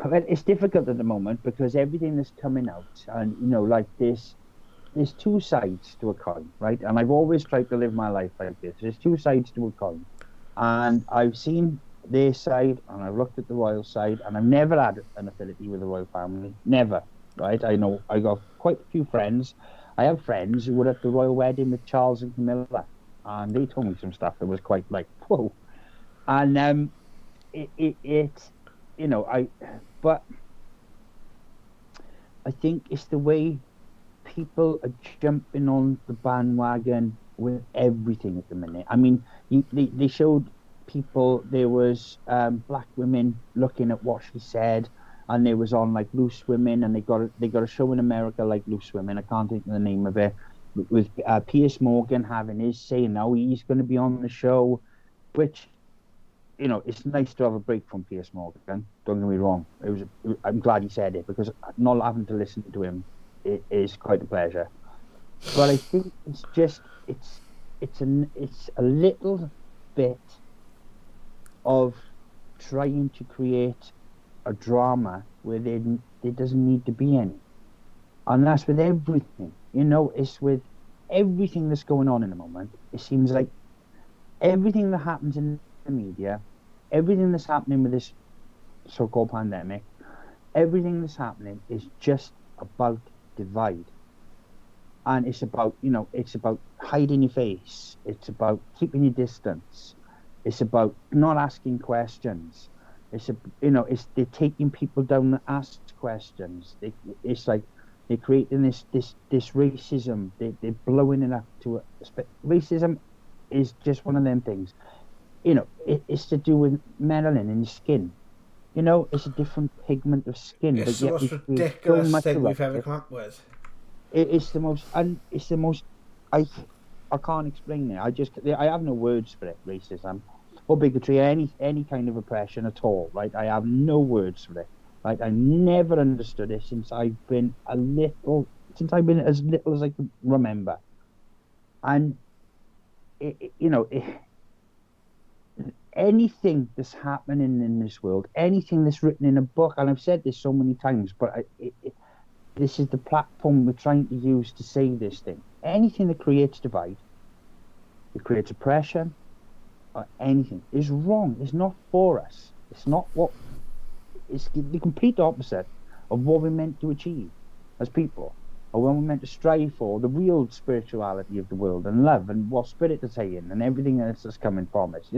Well, it's difficult at the moment because everything that's coming out, and like there's two sides to a coin, right? And I've always tried to live my life like this. There's two sides to a coin, and I've seen their side, and I've looked at the royal side, and I've never had an affinity with the royal family, never, right? I know I got quite a few friends. I have friends who were at the royal wedding with Charles and Camilla, and they told me some stuff that was quite like whoa, and but I think it's the way people are jumping on the bandwagon with everything at the minute. I mean, they showed people, there was black women looking at what she said, and they was on like Loose Women, and they got a show in America like Loose Women. I can't think of the name of it, with Piers Morgan having his say now. He's going to be on the show, which, it's nice to have a break from Piers Morgan. Don't get me wrong. I'm glad he said it, because not having to listen to him is quite a pleasure. But I think it's just it's a little bit of trying to create a drama where there doesn't need to be any, and that's with everything. It's with everything that's going on in the moment. It seems like everything that happens in the media, everything that's happening with this so-called pandemic, everything that's happening is just about divide. And it's about, it's about hiding your face. It's about keeping your distance. It's about not asking questions. It's they're taking people down that ask questions. It's like they're creating this racism. They're blowing it up to it. Racism is just one of them things. It's to do with melanin in your skin. It's a different pigment of skin. It's the most ridiculous thing we've ever come up with. It's the most, I can't explain it. I have no words for it. Racism or bigotry, any kind of oppression at all, right? I have no words for it. Right? I never understood it since I've been as little as I can remember. And anything that's happening in this world, anything that's written in a book, and I've said this so many times, but this is the platform we're trying to use to say this thing. Anything that creates divide, it creates oppression, or anything, is wrong. It's not for us. It's not what. It's the complete opposite of what we're meant to achieve as people, or what we're meant to strive for, the real spirituality of the world and love and what spirit is saying and everything else that's coming from us.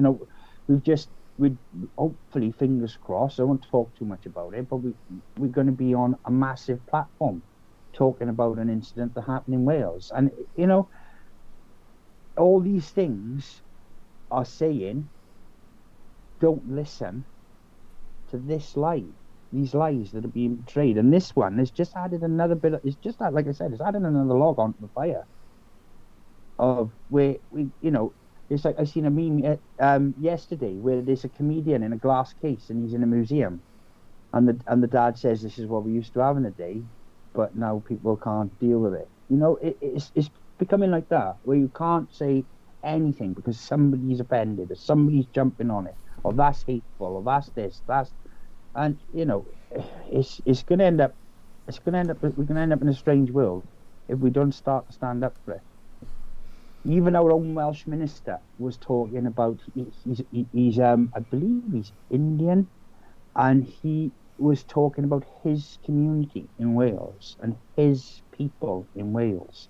We'd hopefully, fingers crossed, I won't talk too much about it, but we're going to be on a massive platform talking about an incident that happened in Wales. And, all these things are saying, don't listen to this lie, these lies that are being portrayed. And this one has just added another bit. It's just like I said, it's added another log onto the fire of where it's like I seen a meme yesterday where there's a comedian in a glass case and he's in a museum, and the dad says this is what we used to have in the day, but now people can't deal with it. It's becoming like that where you can't say anything because somebody's offended or somebody's jumping on it, or that's hateful, or that's this, and it's gonna end up we're gonna end up in a strange world if we don't start to stand up for it. Even our own Welsh minister was talking about he's I believe he's Indian, and he was talking about his community in Wales and his people in Wales.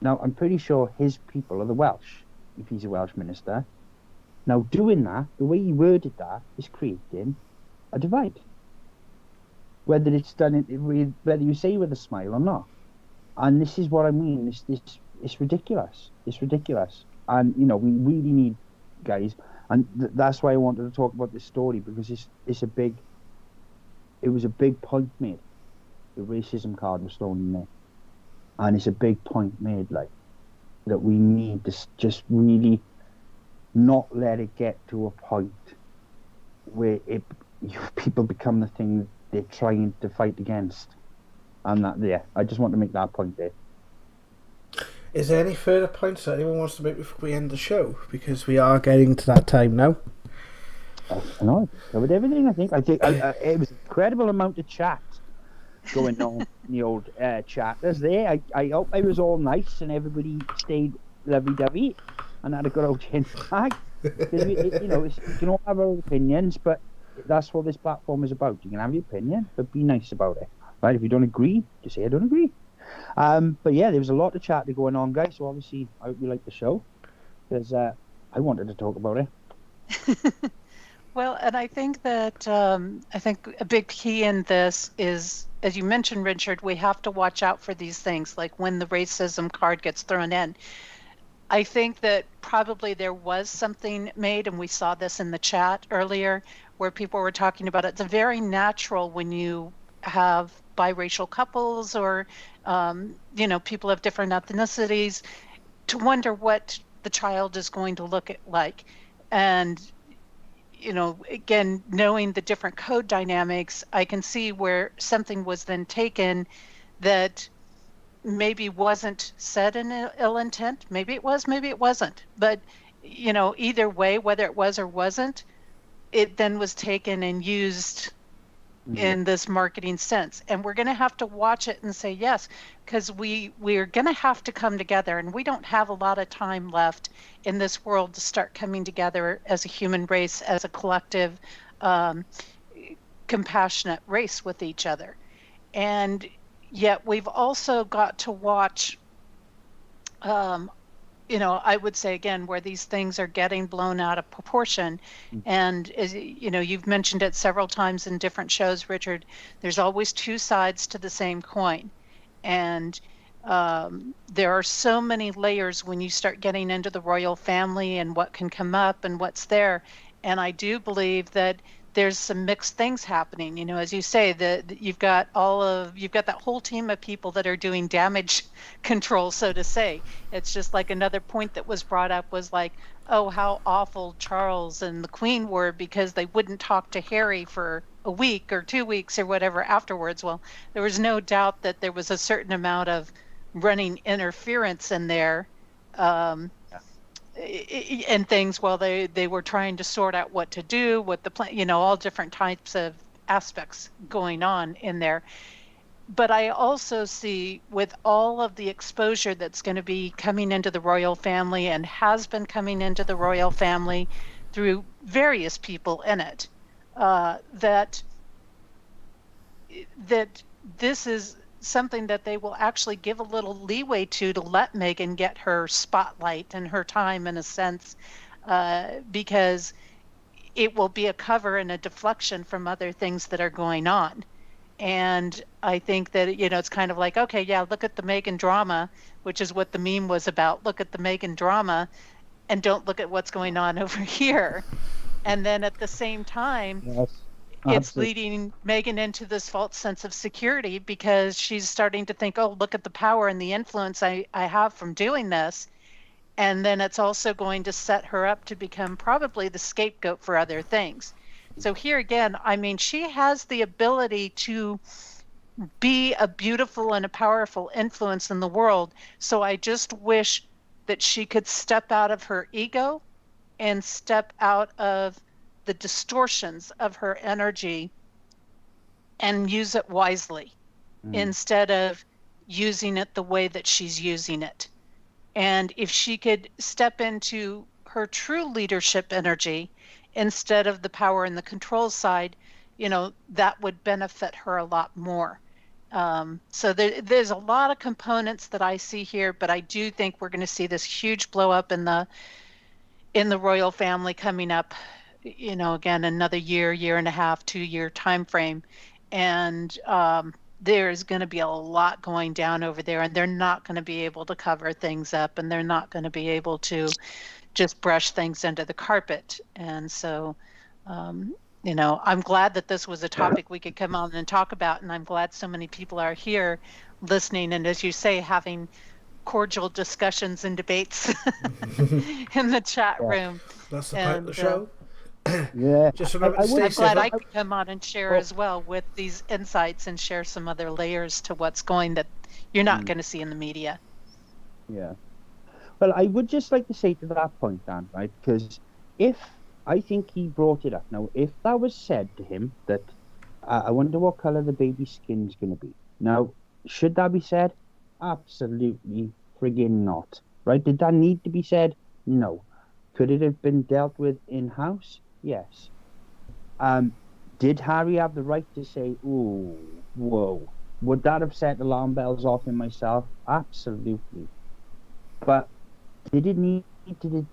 Now, I'm pretty sure his people are the Welsh, if he's a Welsh minister. Now, doing that, the way he worded that, is creating a divide. Whether it's done whether you say with a smile or not. And this is what I mean. It's ridiculous. It's ridiculous. And, we really need, guys, and that's why I wanted to talk about this story, because it was a big point made. The racism card was thrown in there. And it's a big point made, like, that we need to just really not let it get to a point where people become the thing they're trying to fight against. And I just want to make that point there. Is there any further points that anyone wants to make before we end the show? Because we are getting to that time now. I know, I covered everything, I think. It was an incredible amount of chat going on in the old chatters there. I hope I was all nice and everybody stayed lovey-dovey and had a good old chin bag. You can all have our opinions, but that's what this platform is about. You can have your opinion, but be nice about it. Right? If you don't agree, just say I don't agree. But yeah, there was a lot of chat going on, guys. So obviously, I hope you liked the show, because I wanted to talk about it. Well, and I think that a big key in this is, as you mentioned, Richard, we have to watch out for these things, like when the racism card gets thrown in. I think that probably there was something made, and we saw this in the chat earlier, where people were talking about it's very natural when you have biracial couples or people of different ethnicities to wonder what the child is going to look like. And again, knowing the different code dynamics, I can see where something was then taken that maybe wasn't said in ill intent. Maybe it was, maybe it wasn't. But either way, whether it was or wasn't, it then was taken and used in this marketing sense. And we're going to have to watch it and say yes, because we're going to have to come together, and we don't have a lot of time left in this world to start coming together as a human race, as a collective, compassionate race with each other. And yet we've also got to watch, I would say again, where these things are getting blown out of proportion. And as you've mentioned it several times in different shows, Richard, there's always two sides to the same coin. And there are so many layers when you start getting into the royal family and what can come up and what's there. And I do believe that there's some mixed things happening. As you say, that you've got that whole team of people that are doing damage control, so to say. It's just like another point that was brought up was like, oh, how awful Charles and the Queen were because they wouldn't talk to Harry for a week or 2 weeks or whatever afterwards. Well, there was no doubt that there was a certain amount of running interference in there. And things while they were trying to sort out what to do, what the plan, all different types of aspects going on in there. But I also see with all of the exposure that's going to be coming into the royal family and has been coming into the royal family through various people in it, that this is something that they will actually give a little leeway to let Meghan get her spotlight and her time in a sense, because it will be a cover and a deflection from other things that are going on. And I think that, it's kind of like, okay, yeah, look at the Meghan drama, which is what the meme was about. Look at the Meghan drama and don't look at what's going on over here. And then at the same time, Yes, it's absolutely. leading Meghan into this false sense of security because she's starting to think, oh, look at the power and the influence I have from doing this. And then it's also going to set her up to become probably the scapegoat for other things. So here again, I mean, she has the ability to be a beautiful and a powerful influence in the world. So I just wish that she could step out of her ego and step out of the distortions of her energy and use it wisely instead of using it the way that she's using it. And if she could step into her true leadership energy instead of the power and the control side, that would benefit her a lot more. So there's a lot of components that I see here, but I do think we're going to see this huge blow up in the royal family coming up, again, another year and a half, 2-year time frame. And there's going to be a lot going down over there, and they're not going to be able to cover things up, and they're not going to be able to just brush things under the carpet. And so, I'm glad that this was a topic we could come on and talk about, and I'm glad so many people are here listening, and as you say, having cordial discussions and debates in the chat room. That's the part of the show. Yeah, Just remember to stay I'm glad I civil. could come on and share as well with these insights and share some other layers to what's going that you're not going to see in the media. Yeah. Well, I would just like to say to that point, Dan, right? Because I think he brought it up. Now, if that was said to him that, I wonder what color the baby's skin's going to be. Now, should that be said? Absolutely friggin' not. Right? Did that need to be said? No. Could it have been dealt with in-house? Yes. Did Harry have the right to say, ooh, whoa? Would that have set alarm bells off in myself? Absolutely. But did it need to,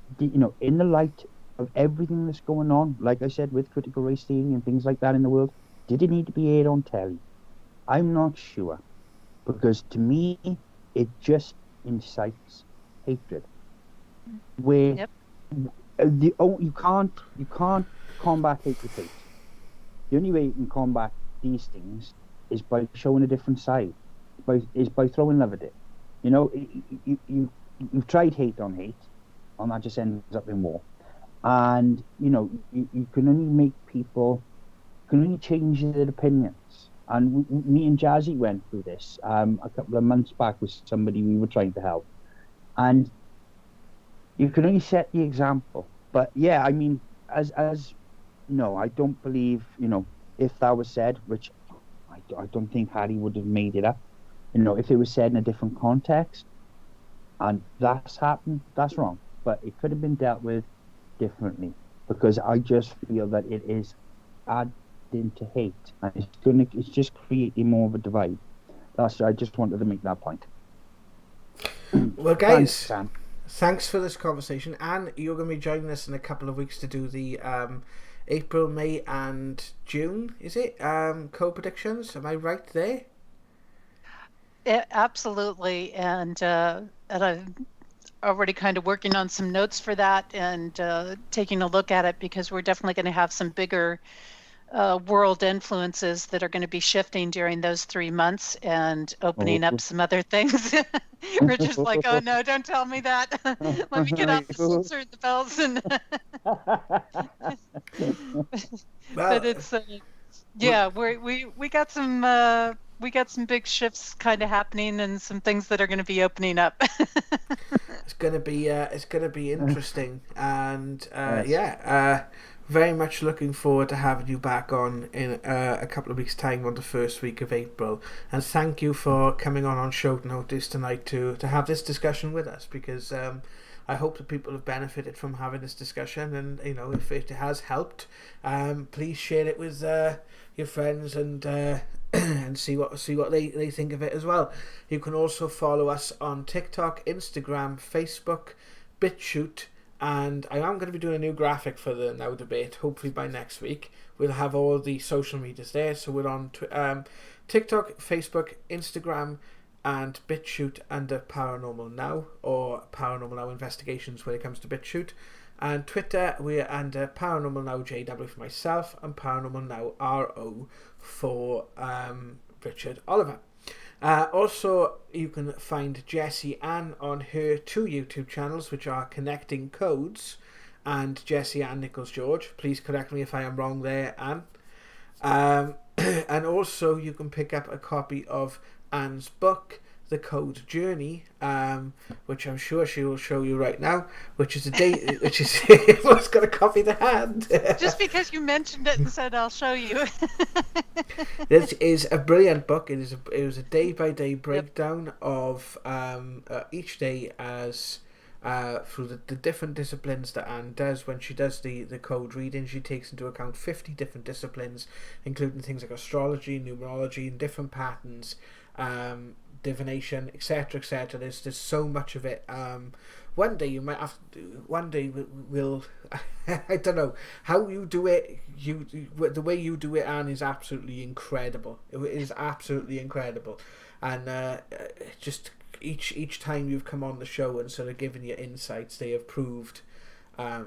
in the light of everything that's going on, like I said, with critical race theory and things like that in the world, did it need to be aired on telly? I'm not sure. Because to me, it just incites hatred. Where you can't combat hate with hate. The only way you can combat these things is by showing a different side, by throwing love at it. You've tried hate, and that just ends up in war. And you can only make people can only change their opinions. And me and Jazzy went through this a couple of months back with somebody we were trying to help, and you can only set the example. But yeah, I mean, as no, I don't believe, if that was said, which I don't think Harry would have made it up. If it was said in a different context, and that's happened, that's wrong. But it could have been dealt with differently, because I just feel that it is adding to hate, and it's just creating more of a divide. I just wanted to make that point. Well, guys, Thanks, thanks for this conversation, and you're going to be joining us in a couple of weeks to do the April, May, and June. Is it co-predictions? Am I right there? Absolutely, and I'm already kind of working on some notes for that and taking a look at it, because we're definitely going to have some bigger world influences that are going to be shifting during those 3 months and opening up some other things. Richard's like, oh no, don't tell me that. Let me get out the censored the bells and but it's we got some big shifts kind of happening, and some things that are going to be opening up. It's gonna be interesting, and very much looking forward to having you back on in a couple of weeks' time on the first week of April. And thank you for coming on short notice tonight to have this discussion with us, because I hope that people have benefited from having this discussion, and if it has helped, please share it with your friends and and see what they think of it as well. You can also follow us on TikTok, Instagram, Facebook, BitChute, and I am going to be doing a new graphic for the Now Debate. Hopefully by next week we'll have all the social medias there. So we're on TikTok, Facebook, Instagram, and BitChute under Paranormal Now, or Paranormal Now Investigations when it comes to BitChute. And Twitter, we're under Paranormal Now JW for myself, and Paranormal Now RO for Richard Oliver. Also, you can find Jessie Ann on her 2 YouTube channels, which are Connecting Codes and Jessie Ann Nichols George. Please correct me if I am wrong there, Ann. And also, you can pick up a copy of Anne's book, The Code Journey, which I'm sure she will show you right now, which is everyone's got a copy to hand. Just because you mentioned it and said I'll show you. This is a brilliant book. It was a day-by-day breakdown of each day as through the different disciplines that Anne does. When she does the code reading, she takes into account 50 different disciplines, including things like astrology, numerology, and different patterns, divination, etc., etc. There's so much of it. One day you might have to. One day we'll. I don't know how you do it. The way you do it, Anne, is absolutely incredible. It is absolutely incredible, and just each time you've come on the show and sort of given your insights, they have proved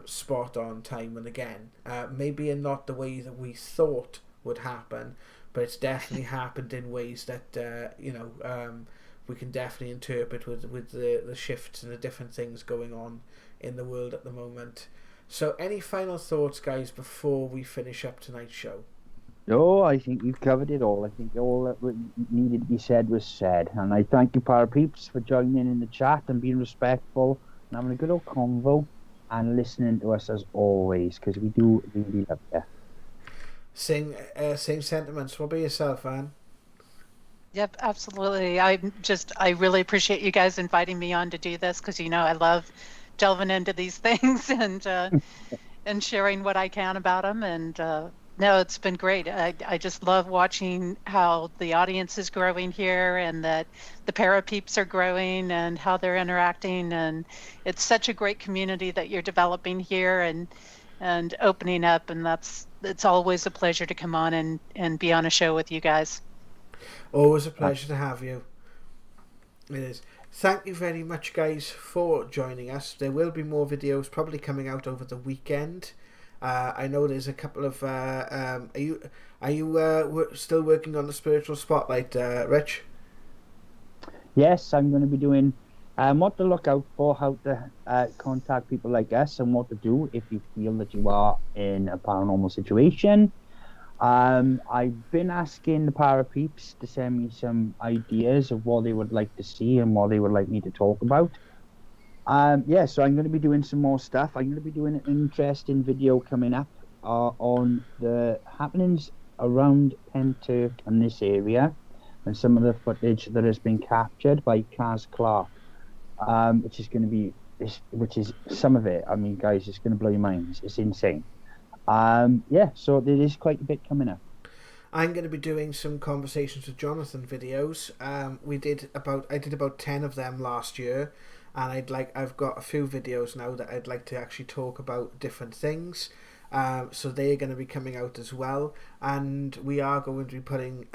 spot on time and again. Maybe in not the way that we thought would happen, but it's definitely happened in ways that we can definitely interpret with the shifts and the different things going on in the world at the moment. So any final thoughts, guys, before we finish up tonight's show? No, I think you've covered it all. I think all that needed to be said was said. And I thank you, Parapeeps, for joining in the chat and being respectful and having a good old convo and listening to us as always, because we do really love you. Same sentiments. What about yourself, Anne? Yep, absolutely. I really appreciate you guys inviting me on to do this, because I love delving into these things and sharing what I can about them. And no, it's been great. I just love watching how the audience is growing here, and that the Parapeeps are growing and how they're interacting. And it's such a great community that you're developing here and opening up. And it's always a pleasure to come on and be on a show with you guys. Always a pleasure to have you. It is. Thank you very much, guys, for joining us. There will be more videos probably coming out over the weekend. I know there's a couple of. Are you still working on the spiritual spotlight, Rich? Yes, I'm going to be doing what to look out for, how to contact people like us, and what to do if you feel that you are in a paranormal situation. I've been asking the Parapeeps to send me some ideas of what they would like to see and what they would like me to talk about. So I'm going to be doing some more stuff. I'm going to be doing an interesting video coming up on the happenings around Penturk and this area, and some of the footage that has been captured by Kaz Clark, which is some of it. I mean, guys, it's going to blow your minds. It's insane. So there is quite a bit coming up. I'm going to be doing some conversations with Jonathan videos. I did about 10 of them last year, and I've got a few videos now that I'd like to actually talk about different things. So they're going to be coming out as well, and we are going to be putting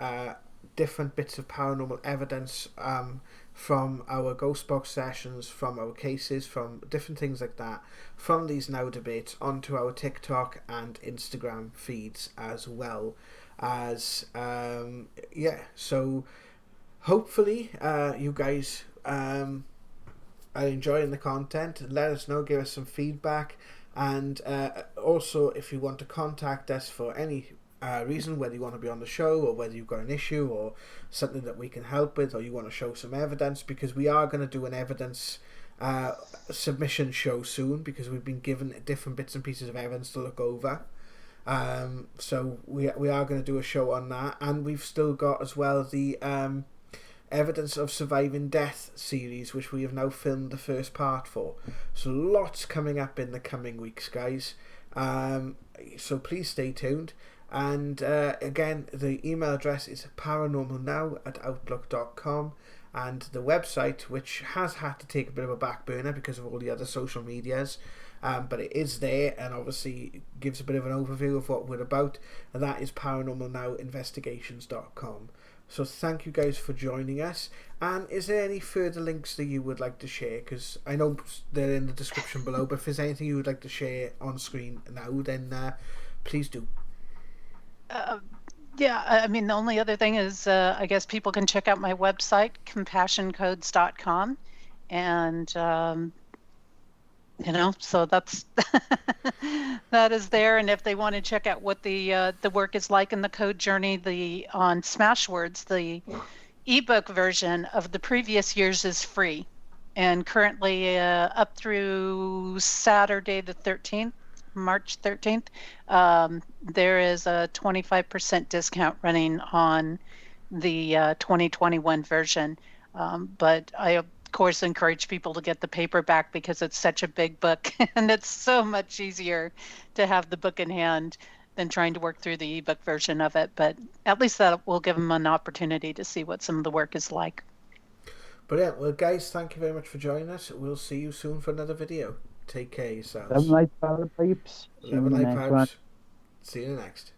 different bits of paranormal evidence from our ghost box sessions, from our cases, from different things like that, from these Now Debates onto our TikTok and Instagram feeds as well. So hopefully you guys are enjoying the content. Let us know, give us some feedback, and also if you want to contact us for any reason, whether you want to be on the show or whether you've got an issue or something that we can help with, or you want to show some evidence, because we are going to do an evidence submission show soon, because we've been given different bits and pieces of evidence to look over. So we are going to do a show on that, and we've still got as well the evidence of surviving death series, which we have now filmed the first part for. So lots coming up in the coming weeks, guys. So please stay tuned. And again, the email address is paranormalnow@outlook.com, and the website, which has had to take a bit of a back burner because of all the other social medias, but it is there, and obviously gives a bit of an overview of what we're about, and that is paranormalnowinvestigations.com. So thank you guys for joining us. And is there any further links that you would like to share? Because I know they're in the description below, but if there's anything you would like to share on screen now, then please do. Yeah, I mean, the only other thing is, I guess people can check out my website, compassioncodes.com. And, so that's that is there. And if they want to check out what the work is like in the code journey, on Smashwords, the ebook version of the previous years is free. And currently up through Saturday the 13th, March 13th, there is a 25% discount running on the 2021 version. But I, of course, encourage people to get the paperback because it's such a big book and it's so much easier to have the book in hand than trying to work through the ebook version of it. But at least that will give them an opportunity to see what some of the work is like. Brilliant. Well, guys, thank you very much for joining us. We'll see you soon for another video. Take care of yourselves. Love life, power pipes. Love life, pipes. See you in the next.